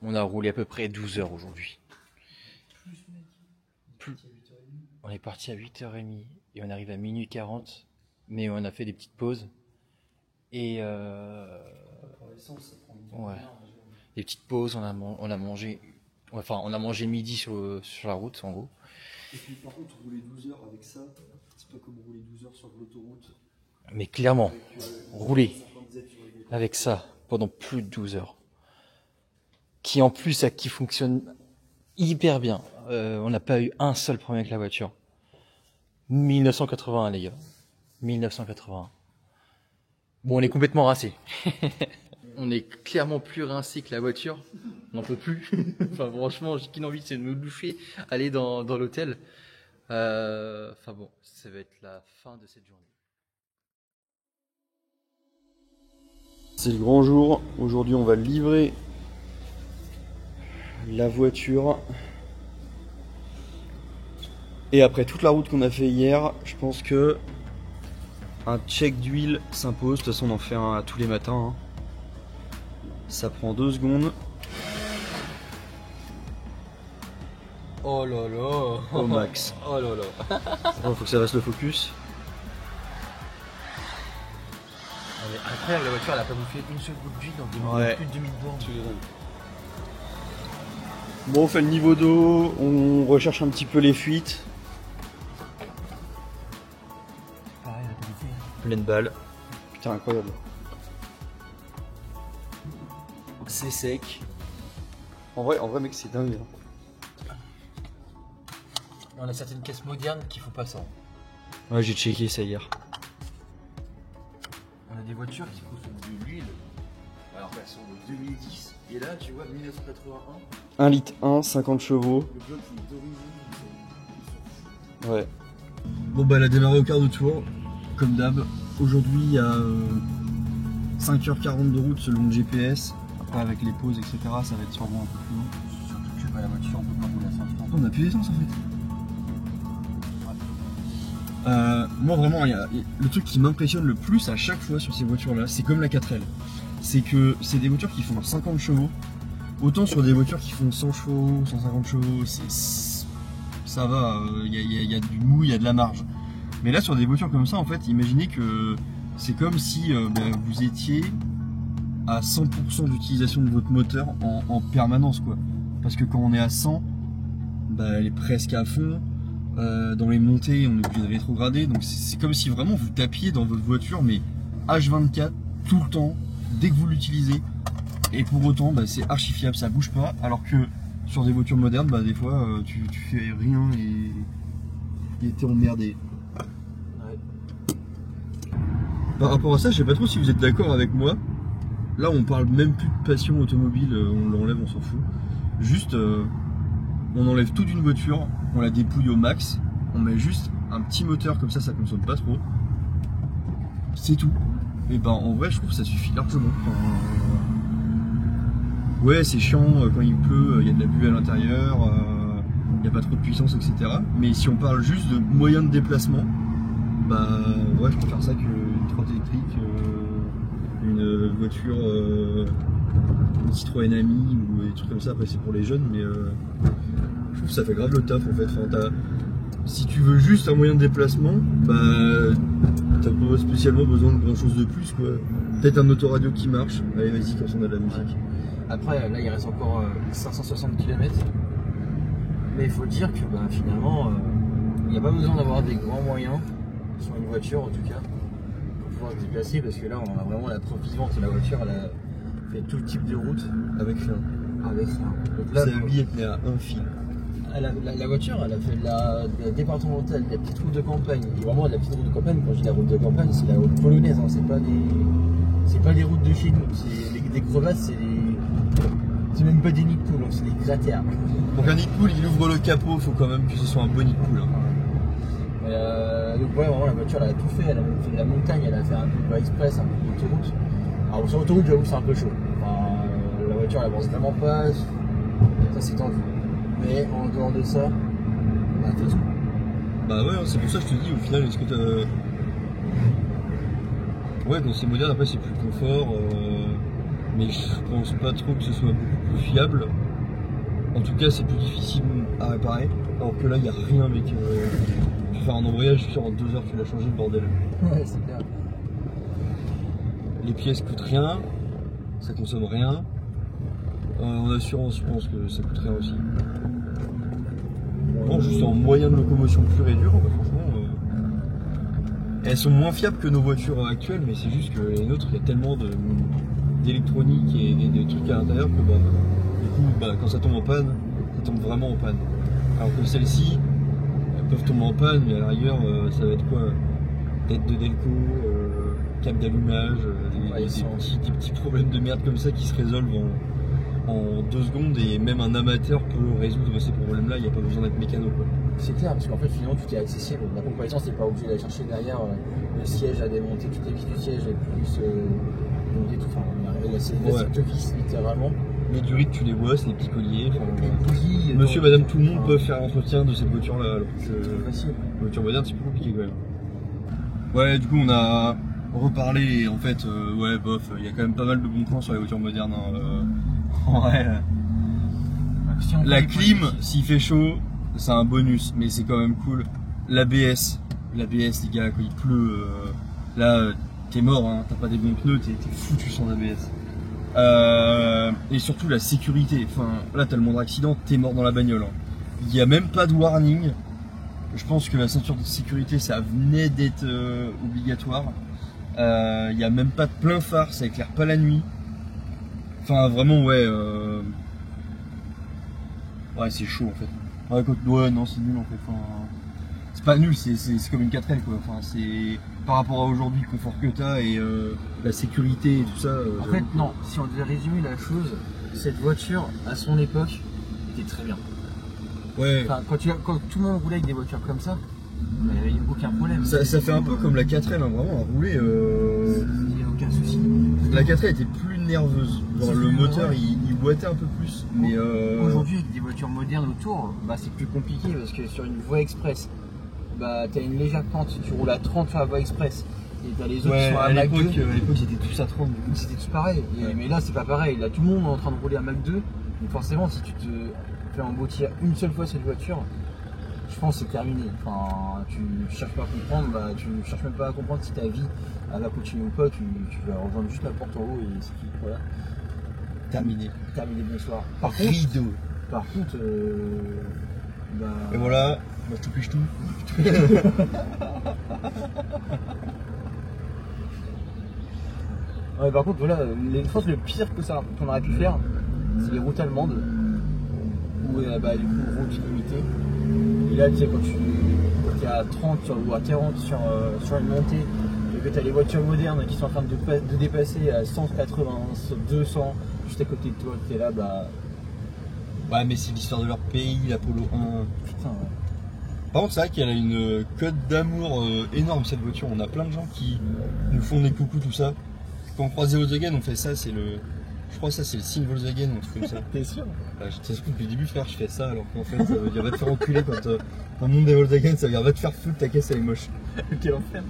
Speaker 1: On a roulé à peu près 12 heures aujourd'hui. On est parti à 8h30 et on arrive à minuit 40, mais on a fait des petites pauses. Et ouais, des petites pauses, on a mangé, enfin on a mangé midi sur la route en gros.
Speaker 2: Et puis par contre rouler 12 heures avec ça, c'est pas comme rouler 12 heures sur l'autoroute.
Speaker 1: Mais clairement, rouler avec ça pendant plus de 12 heures, qui en plus qui fonctionne hyper bien. On n'a pas eu un seul problème avec la voiture. 1981 les gars, 1981. Bon, on est complètement rincé. On est clairement plus rincé que la voiture. On n'en peut plus. Enfin, franchement, j'ai qu'une envie, c'est de me doucher, aller dans l'hôtel. Enfin bon, ça va être la fin de cette journée.
Speaker 2: C'est le grand jour. Aujourd'hui, on va livrer la voiture. Et après toute la route qu'on a fait hier, je pense que un check d'huile s'impose. De toute façon, on en fait un tous les matins. Hein. Ça prend 2 secondes.
Speaker 1: Oh là là.
Speaker 2: Au max.
Speaker 1: Oh là là.
Speaker 2: Faut que ça reste le focus.
Speaker 1: Mais incroyable, la voiture elle a pas bouffé une seule goutte d'huile dans plus de 2000 bornes.
Speaker 2: Bon, on fait le niveau d'eau, on recherche un petit peu les fuites.
Speaker 1: Pareil, la qualité.
Speaker 2: Pleine balle. Putain, incroyable. C'est sec. En vrai mec, c'est dingue. Hein.
Speaker 1: On a certaines caisses modernes qui font pas ça.
Speaker 2: Ouais, j'ai checké ça hier.
Speaker 1: On a des voitures qui consomment de l'huile, alors qu'elles sont de 2010. Et là, tu vois, 1981.
Speaker 2: 1 litre 1, 50 chevaux.
Speaker 1: Le bloc il est d'origine.
Speaker 2: Ouais. Bon bah elle a démarré au quart de tour, comme d'hab. Aujourd'hui il y a 5h40 de route selon le GPS. Après avec les pauses etc ça va être sûrement un peu plus long.
Speaker 1: Surtout que la voiture on peut pas rouler à 5 temps.
Speaker 2: On a plus d'essence en fait. Moi vraiment le truc qui m'impressionne le plus à chaque fois sur ces voitures là, c'est comme la 4L. C'est que c'est des voitures qui font 50 chevaux. Autant sur des voitures qui font 100 chevaux, 150 chevaux, ça va, y a du mou, il y a de la marge. Mais là sur des voitures comme ça en fait, imaginez que c'est comme si vous étiez à 100% d'utilisation de votre moteur en permanence quoi. Parce que quand on est à 100, elle est presque à fond. Dans les montées, on est obligé de rétrograder. Donc c'est comme si vraiment vous tapiez dans votre voiture, mais H24 tout le temps, dès que vous l'utilisez. Et pour autant, bah, c'est archi fiable, ça bouge pas. Alors que sur des voitures modernes, bah, des fois, tu fais rien et t'es emmerdé.
Speaker 3: Ouais.
Speaker 2: Par rapport à ça, je sais pas trop si vous êtes d'accord avec moi. Là, on parle même plus de passion automobile, on l'enlève, on s'en fout. Juste, on enlève tout d'une voiture, on la dépouille au max, on met juste un petit moteur comme ça consomme pas trop. C'est tout. Et ben en vrai, je trouve que ça suffit largement. Ouais, c'est chiant quand il pleut, il y a de la buée à l'intérieur, il n'y a pas trop de puissance, etc. Mais si on parle juste de moyens de déplacement, bah ouais, je préfère ça qu'une trotte électrique, une voiture, une Citroën Ami ou des trucs comme ça. Après, c'est pour les jeunes, mais je trouve que ça fait grave le taf en fait. Enfin, si tu veux juste un moyen de déplacement, bah t'as pas spécialement besoin de grand chose de plus quoi. Peut-être un autoradio qui marche. Allez, vas-y, quand on a de la musique.
Speaker 3: Après, là, il reste encore 560 km. Mais il faut dire que bah, finalement, il n'y a pas besoin d'avoir des grands moyens, sur une voiture en tout cas, pour pouvoir se déplacer. Parce que là, on a vraiment la preuve vivante que la voiture, elle a fait tout type de route.
Speaker 2: Avec rien.
Speaker 3: Avec rien. Donc là,
Speaker 2: Sa vie, elle tenait à un fil.
Speaker 3: La voiture, elle a fait de la départementale, de la petite route de campagne. Et vraiment, de la petite route de campagne, quand je dis la route de campagne, c'est la route polonaise, hein, c'est pas des routes de chez nous. C'est des crevasses, c'est même pas des nids de poules, c'est des cratères.
Speaker 2: Pour qu'un nid de poule, il ouvre le capot, faut quand même que ce soit un bon nid de poule. Hein.
Speaker 3: Donc ouais, vraiment, la voiture, elle a tout fait. Elle a même fait de la montagne, elle a fait un peu de voie express, un peu d'autoroute. Alors sur l'autoroute, j'avoue que c'est un peu chaud. Enfin, la voiture, elle avance vraiment pas. Ça, c'est tendu. Mais en dehors de ça, on a fait tout.
Speaker 2: Bah ouais, c'est pour ça que je te dis, au final, est-ce que t'as... Ouais, quand c'est moderne, après c'est plus confort, mais je pense pas trop que ce soit beaucoup plus fiable. En tout cas, c'est plus difficile à réparer, alors que là, il n'y a rien, mec. Tu fais faire un embrayage, en 2 heures, tu l'as changé, le bordel.
Speaker 3: Ouais, c'est clair.
Speaker 2: Les pièces coûtent rien, ça consomme rien. En assurance, je pense que ça coûte rien aussi. Bon, juste en moyen de locomotion pur et dur, franchement, elles sont moins fiables que nos voitures actuelles, mais c'est juste que les nôtres, il y a tellement d'électronique et de trucs à l'intérieur que du coup, quand ça tombe en panne, ça tombe vraiment en panne. Alors que celles-ci, elles peuvent tomber en panne, mais à la rigueur, ça va être quoi? Tête de Delco, câble d'allumage, des petits problèmes de merde comme ça qui se résolvent en 2 secondes, et même un amateur peut résoudre ces problèmes-là, il n'y a pas besoin d'être mécano quoi.
Speaker 3: C'est clair, parce qu'en fait finalement tout est accessible. La compétence, t'es pas obligé d'aller chercher derrière le siège à démonter, toutes les vis du siège et plus monter tout. Enfin, c'est des de vis littéralement.
Speaker 2: Les durites, tu les vois, c'est des petits colliers.
Speaker 3: Bougies,
Speaker 2: monsieur, madame, tout le monde peut faire l'entretien de cette voiture-là. Alors que
Speaker 3: facile.
Speaker 2: La voiture moderne, c'est plus compliqué quand même. Ouais, du coup, on a reparlé et en fait, ouais, bof, il y a quand même pas mal de bons points sur les voitures modernes. Ouais. La clim, s'il fait chaud, c'est un bonus, mais c'est quand même cool. L'ABS, les gars, quand il pleut, là, t'es mort, hein, t'as pas des bons pneus, t'es foutu sans ABS. Et surtout la sécurité, enfin, là, t'as le moindre accident, t'es mort dans la bagnole. Hein. Il n'y a même pas de warning. Je pense que la ceinture de sécurité, ça venait d'être obligatoire. Il n'y a même pas de plein phare, ça éclaire pas la nuit. Enfin, vraiment, ouais. Ouais, c'est chaud en fait. Ouais, non, c'est nul en fait. Enfin, c'est pas nul, c'est comme une 4L quoi. Enfin, c'est par rapport à aujourd'hui, le confort que t'as et la sécurité et tout ça.
Speaker 3: En fait, non, si on devait résumer la chose, cette voiture, à son époque, était très bien.
Speaker 2: Ouais.
Speaker 3: Enfin, quand tout le monde roulait avec des voitures comme ça, il n'y avait aucun problème.
Speaker 2: Ça fait un peu comme la 4L, hein, vraiment, à rouler.
Speaker 3: Il n'y a aucun souci.
Speaker 2: La 4L était plus nerveuse. Genre, le moteur, il boitait un peu plus. Mais
Speaker 3: aujourd'hui, avec des voitures modernes autour, c'est plus compliqué parce que sur une voie express, t'as une légère pente, tu roules à 30 sur la voie express. Et t'as les autres qui sont à Mach 2.
Speaker 2: À l'époque, c'était tous à 30.
Speaker 3: C'était tous pareil. Mais là, c'est pas pareil. Là, tout le monde est en train de rouler à Mach 2. Donc forcément, si tu te fais emboutir une seule fois cette voiture, je pense que c'est terminé. Enfin, tu cherches pas à comprendre, tu cherches même pas à comprendre si ta vie elle va continuer ou pas. Tu vas rejoindre juste la porte en haut et c'est tout. Voilà.
Speaker 2: Terminé,
Speaker 3: bonsoir.
Speaker 2: Par contre,
Speaker 3: et
Speaker 2: et voilà, Moi je te piche tout.
Speaker 3: Ouais, par contre, voilà, je pense que le pire que ça qu'on aurait pu faire, c'est les routes allemandes, où bah, du coup, route illimitée. Et là, tu sais, quand tu es à 30 ou à 40 sur une montée, et que tu as les voitures modernes qui sont en train de dépasser à 180, 200, juste à côté de toi, tu es là, bah.
Speaker 2: Ouais, mais c'est l'histoire de leur pays, l'Apollo 1.
Speaker 3: Putain, ouais.
Speaker 2: Par contre, c'est vrai qu'elle a une cote d'amour énorme cette voiture. On a plein de gens qui nous font des coucous, tout ça. Quand on croise des Volkswagen, on fait ça, c'est le. Je crois que ça, c'est le signe Volkswagen, un truc comme ça.
Speaker 3: T'es sûr?
Speaker 2: Ouais, je t'explique depuis le début, frère, je fais ça, alors qu'en fait, ça veut dire va te faire enculer quand dans le monde des Volkswagen, ça veut dire va te faire foutre, ta caisse elle est moche.
Speaker 3: Quel enfer!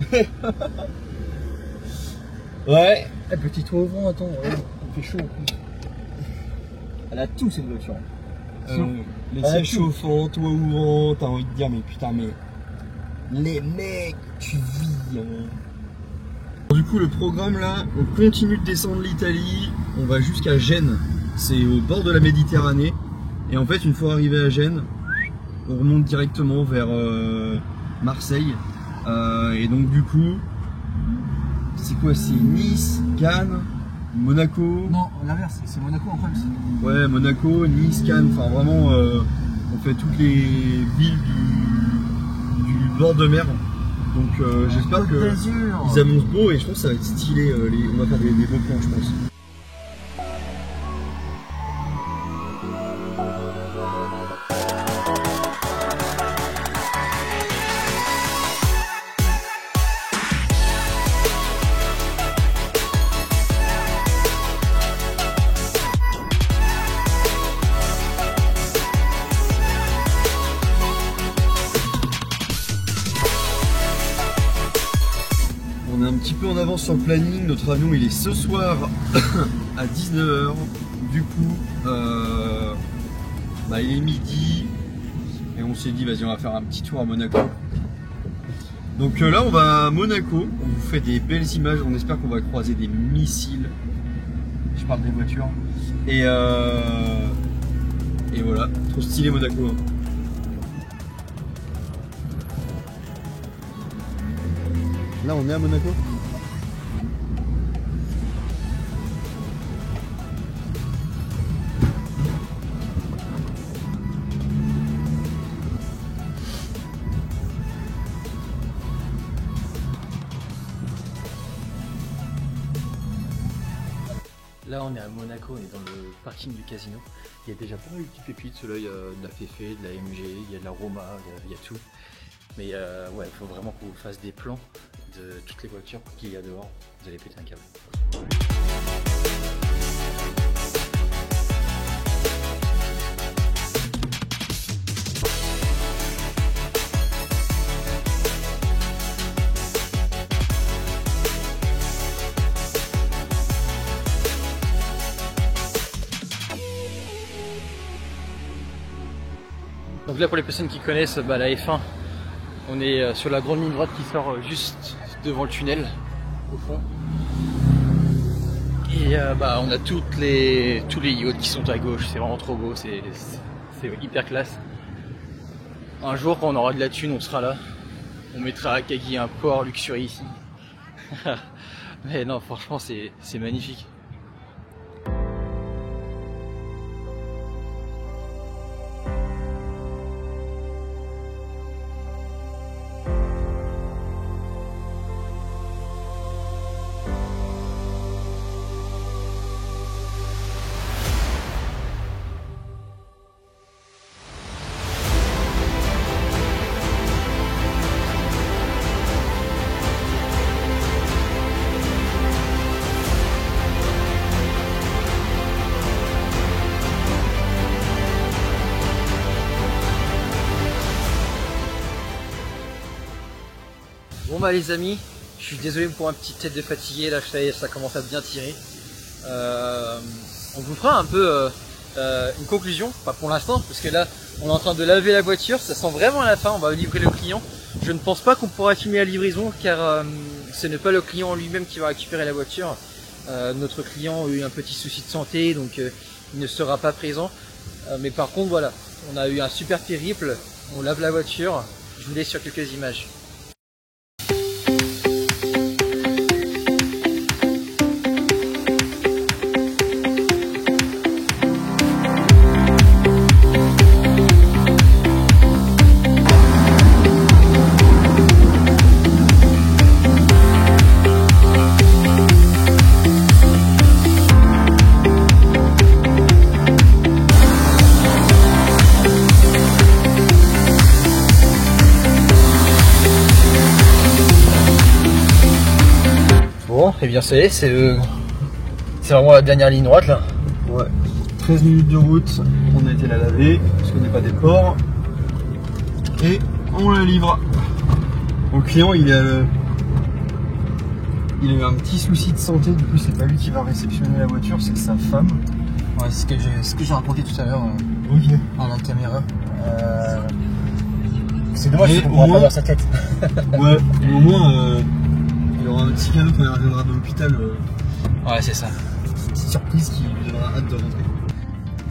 Speaker 2: Ouais.
Speaker 3: Eh, petit toit au vent, attends, ouais, il fait chaud en plus. Elle a tout cette voiture.
Speaker 2: Les sièges chauffants, toit ouvrant, t'as envie de dire, mais putain, mais. Les mecs, tu vis, hein. Du coup, le programme là, on continue de descendre l'Italie, on va jusqu'à Gênes, c'est au bord de la Méditerranée. Et en fait, une fois arrivé à Gênes, on remonte directement vers Marseille. Et donc, du coup, c'est quoi? C'est Nice, Cannes, Monaco.
Speaker 3: Non, l'inverse, c'est Monaco en France.
Speaker 2: Ouais, Monaco, Nice, Cannes, enfin vraiment, on fait toutes les villes du bord de mer. Donc j'espère qu'ils annoncent beau et je pense que ça va être stylé, on va faire des beaux plans je pense. On est un petit peu en avance sur le planning, notre avion il est ce soir à 19 h. Du coup, bah, il est midi et on s'est dit vas-y on va faire un petit tour à Monaco. Donc là on va à Monaco, on vous fait des belles images, on espère qu'on va croiser des missiles. Je parle des voitures. Et voilà, trop stylé Monaco. Hein. Là on est à Monaco.
Speaker 1: Là on est à Monaco, on est dans le parking du casino. Il y a déjà pas mal de petites pépites, ceux-là il y a de la Féfé, de la MG, il y a de la Roma, il y a tout. Mais ouais, il faut vraiment qu'on vous fasse des plans de toutes les voitures qu'il y a dehors, vous allez péter un câble. Donc là pour les personnes qui connaissent bah, la F1, on est sur la grande ligne droite qui sort juste devant le tunnel au fond. Et bah, on a tous les yachts qui sont à gauche, c'est vraiment trop beau, c'est hyper classe. Un jour quand on aura de la thune on sera là, on mettra à Kagi un port luxury ici. Mais non franchement c'est magnifique. Bon bah les amis, je suis désolé pour un petit tête de fatigué, là ça commence à bien tirer. On vous fera un peu une conclusion, pas pour l'instant, parce que là on est en train de laver la voiture, ça sent vraiment à la fin, on va livrer le client. Je ne pense pas qu'on pourra filmer la livraison car ce n'est pas le client lui-même qui va récupérer la voiture. Notre client a eu un petit souci de santé donc il ne sera pas présent. Mais par contre voilà, on a eu un super périple. On lave la voiture, je vous laisse sur quelques images. Bon, et bien ça y est, c'est vraiment la dernière ligne droite là.
Speaker 2: Ouais, 13 minutes de route, on a été la laver, parce qu'on n'est pas des porcs. Et on la livre. Bon, le client, il a eu un petit souci de santé, du coup c'est pas lui qui va réceptionner la voiture, c'est sa femme.
Speaker 1: Ouais, c'est ce que j'ai raconté tout à l'heure à la caméra. C'est dommage qu'on pourra pas voir sa tête.
Speaker 2: Ouais, mais au moins il y aura un petit cadeau quand il reviendra de l'hôpital.
Speaker 1: Ouais, c'est ça.
Speaker 2: Une petite surprise qui lui donnera hâte de rentrer.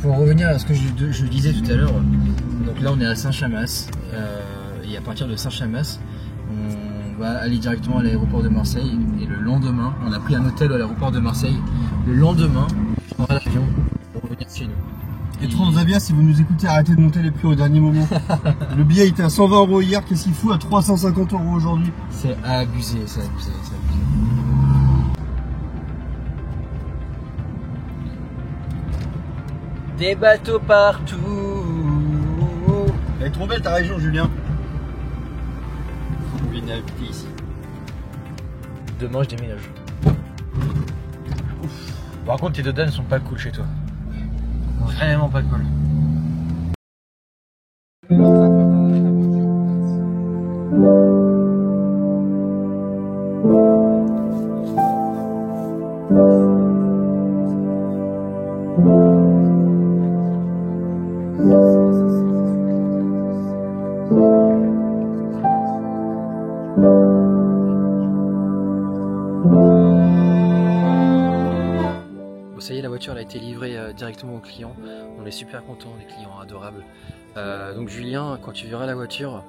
Speaker 1: Pour revenir à ce que je disais tout à l'heure, donc là on est à Saint-Chamas, et à partir de Saint-Chamas, on va aller directement à l'aéroport de Marseille, et le lendemain, on a pris un hôtel à l'aéroport de Marseille, le lendemain, je prendrai l'avion pour revenir chez nous.
Speaker 2: Et Transavia, si vous nous écoutez, arrêtez de monter les prix au dernier moment. Le billet était à 120 € hier, qu'est-ce qu'il fout à 350 € aujourd'hui?
Speaker 1: C'est abusé, c'est abusé, c'est abusé. Des bateaux partout.
Speaker 2: Elle est trop belle ta région, Julien. On vient d'habiter ici.
Speaker 1: Demain je déménage. Par contre tes deux dames sont pas cool chez toi. Vraiment pas cool. Bon, ça y est, la voiture elle a été livrée directement au client. On est super contents, des clients adorables. Donc Julien, quand tu verras la voiture,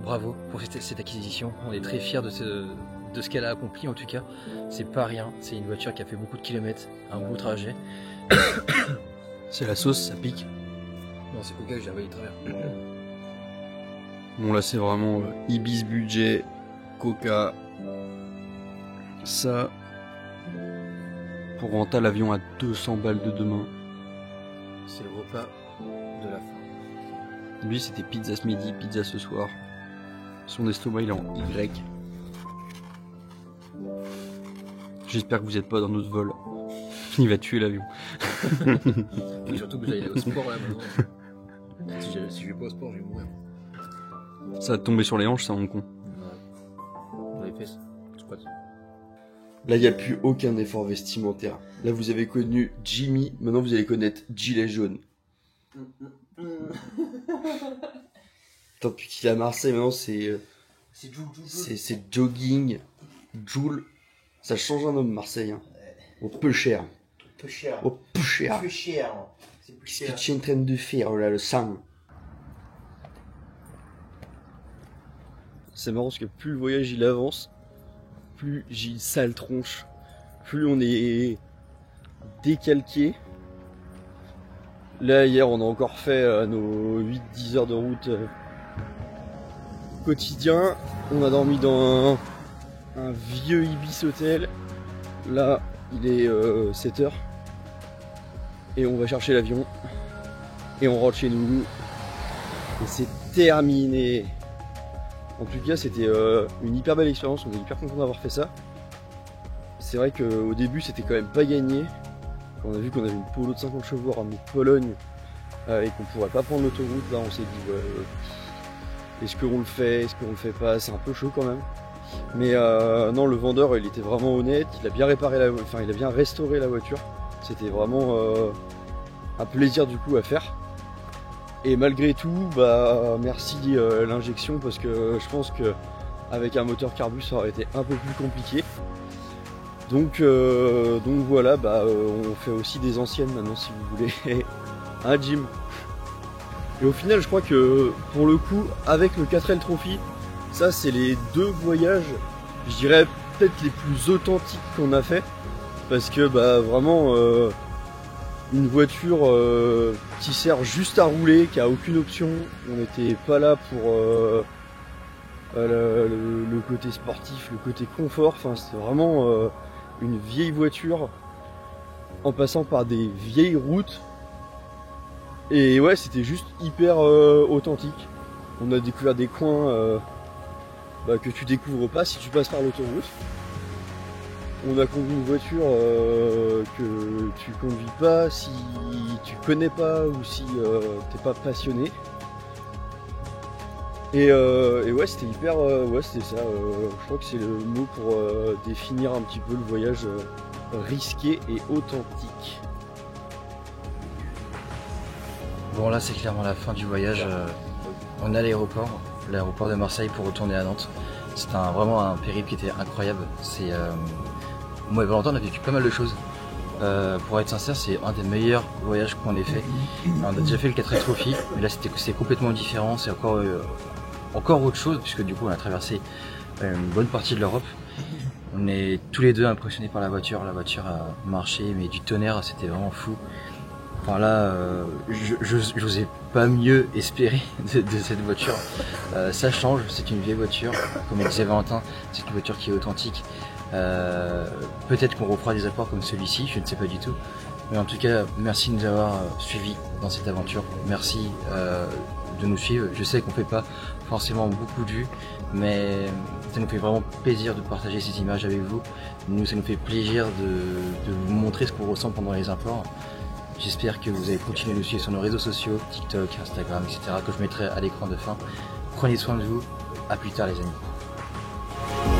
Speaker 1: bravo pour cette acquisition. On est très fiers de ce qu'elle a accompli en tout cas. C'est pas rien, c'est une voiture qui a fait beaucoup de kilomètres, un beau trajet.
Speaker 2: C'est la sauce, ça pique.
Speaker 1: Non, c'est Coca que j'ai envoyé de travers.
Speaker 2: Bon là c'est vraiment Ibis budget, Coca, ça, pour rentrer l'avion à 200 balles de demain.
Speaker 1: C'est le repas de la fin.
Speaker 2: Lui c'était pizza ce midi, pizza ce soir. Son estomac il est en Y. J'espère que vous n'êtes pas dans notre vol. Il va tuer l'avion.
Speaker 1: Et surtout que vous allez aller au sport là maintenant. Si je vais pas au sport, je vais mourir.
Speaker 2: Ça va te tomber sur les hanches, ça, mon con.
Speaker 1: Dans les fesses, squat.
Speaker 4: Là, il n'y a plus aucun effort vestimentaire. Là, vous avez connu Jimmy, maintenant vous allez connaître Gilet jaune. Tant depuis qu'il est à Marseille, maintenant c'est jogging, Joule. Ça change un homme, Marseille. Hein. Au peu cher.
Speaker 3: Peu cher.
Speaker 4: Au peu cher.
Speaker 3: Peu cher. C'est plus
Speaker 4: Qu'est-ce
Speaker 3: cher.
Speaker 4: que tu es en train de faire, là, le sang?
Speaker 2: C'est marrant parce que plus le voyage il avance, plus j'ai une sale tronche, plus on est décalqué. Là hier on a encore fait nos 8-10 heures de route quotidien. On a dormi dans un vieux Ibis hôtel. Là il est 7 heures. Et on va chercher l'avion. Et on rentre chez nous. Et c'est terminé. En tout cas, c'était une hyper belle expérience, on est hyper content d'avoir fait ça. C'est vrai qu'au début, c'était quand même pas gagné. Quand on a vu qu'on avait une Polo de 50 chevaux ramenée de Pologne et qu'on pourrait pas prendre l'autoroute, là on s'est dit ouais, est-ce qu'on le fait, est-ce qu'on le fait pas, c'est un peu chaud quand même. Mais non, le vendeur il était vraiment honnête, il a bien réparé il a bien restauré la voiture. C'était vraiment un plaisir du coup à faire. Et malgré tout, bah merci l'injection parce que je pense que avec un moteur carbu ça aurait été un peu plus compliqué. Donc voilà, bah on fait aussi des anciennes maintenant si vous voulez. Hein Jim?
Speaker 4: Et au final, je crois que pour le coup, avec le 4L Trophy, ça c'est les 2 voyages, je dirais peut-être les plus authentiques qu'on a fait. Parce que bah vraiment une voiture qui sert juste à rouler, qui a aucune option. On n'était pas là pour le côté sportif, le côté confort. Enfin, c'était vraiment une vieille voiture en passant par des vieilles routes. Et ouais, c'était juste hyper authentique. On a découvert des coins que tu découvres pas si tu passes par l'autoroute. On a conduit une voiture que tu conduis pas si tu connais pas ou si t'es pas passionné. Et ouais, c'était hyper, ouais, c'était ça. Je crois que c'est le mot pour définir un petit peu le voyage risqué et authentique.
Speaker 3: Bon, là c'est clairement la fin du voyage. On est à l'aéroport de Marseille pour retourner à Nantes. C'était vraiment un périple qui était incroyable. Moi et Valentin on a vécu pas mal de choses. Pour être sincère, c'est un des meilleurs voyages qu'on ait fait. On a déjà fait le 4L Trophy, mais là c'est complètement différent, c'est encore autre chose, puisque du coup on a traversé une bonne partie de l'Europe. On est tous les deux impressionnés par la voiture a marché, mais du tonnerre, c'était vraiment fou. Enfin là, je n'osais pas mieux espérer de cette voiture. Ça change, c'est une vieille voiture, comme disait Valentin, c'est une voiture qui est authentique. Peut-être qu'on refera des apports comme celui-ci, je ne sais pas du tout. Mais en tout cas, merci de nous avoir suivis dans cette aventure. Merci de nous suivre. Je sais qu'on ne fait pas forcément beaucoup de vues, mais ça nous fait vraiment plaisir de partager ces images avec vous. Nous, ça nous fait plaisir de vous montrer ce qu'on ressent pendant les imports. J'espère que vous allez continuer de nous suivre sur nos réseaux sociaux, TikTok, Instagram, etc. que je mettrai à l'écran de fin. Prenez soin de vous. À plus tard les amis.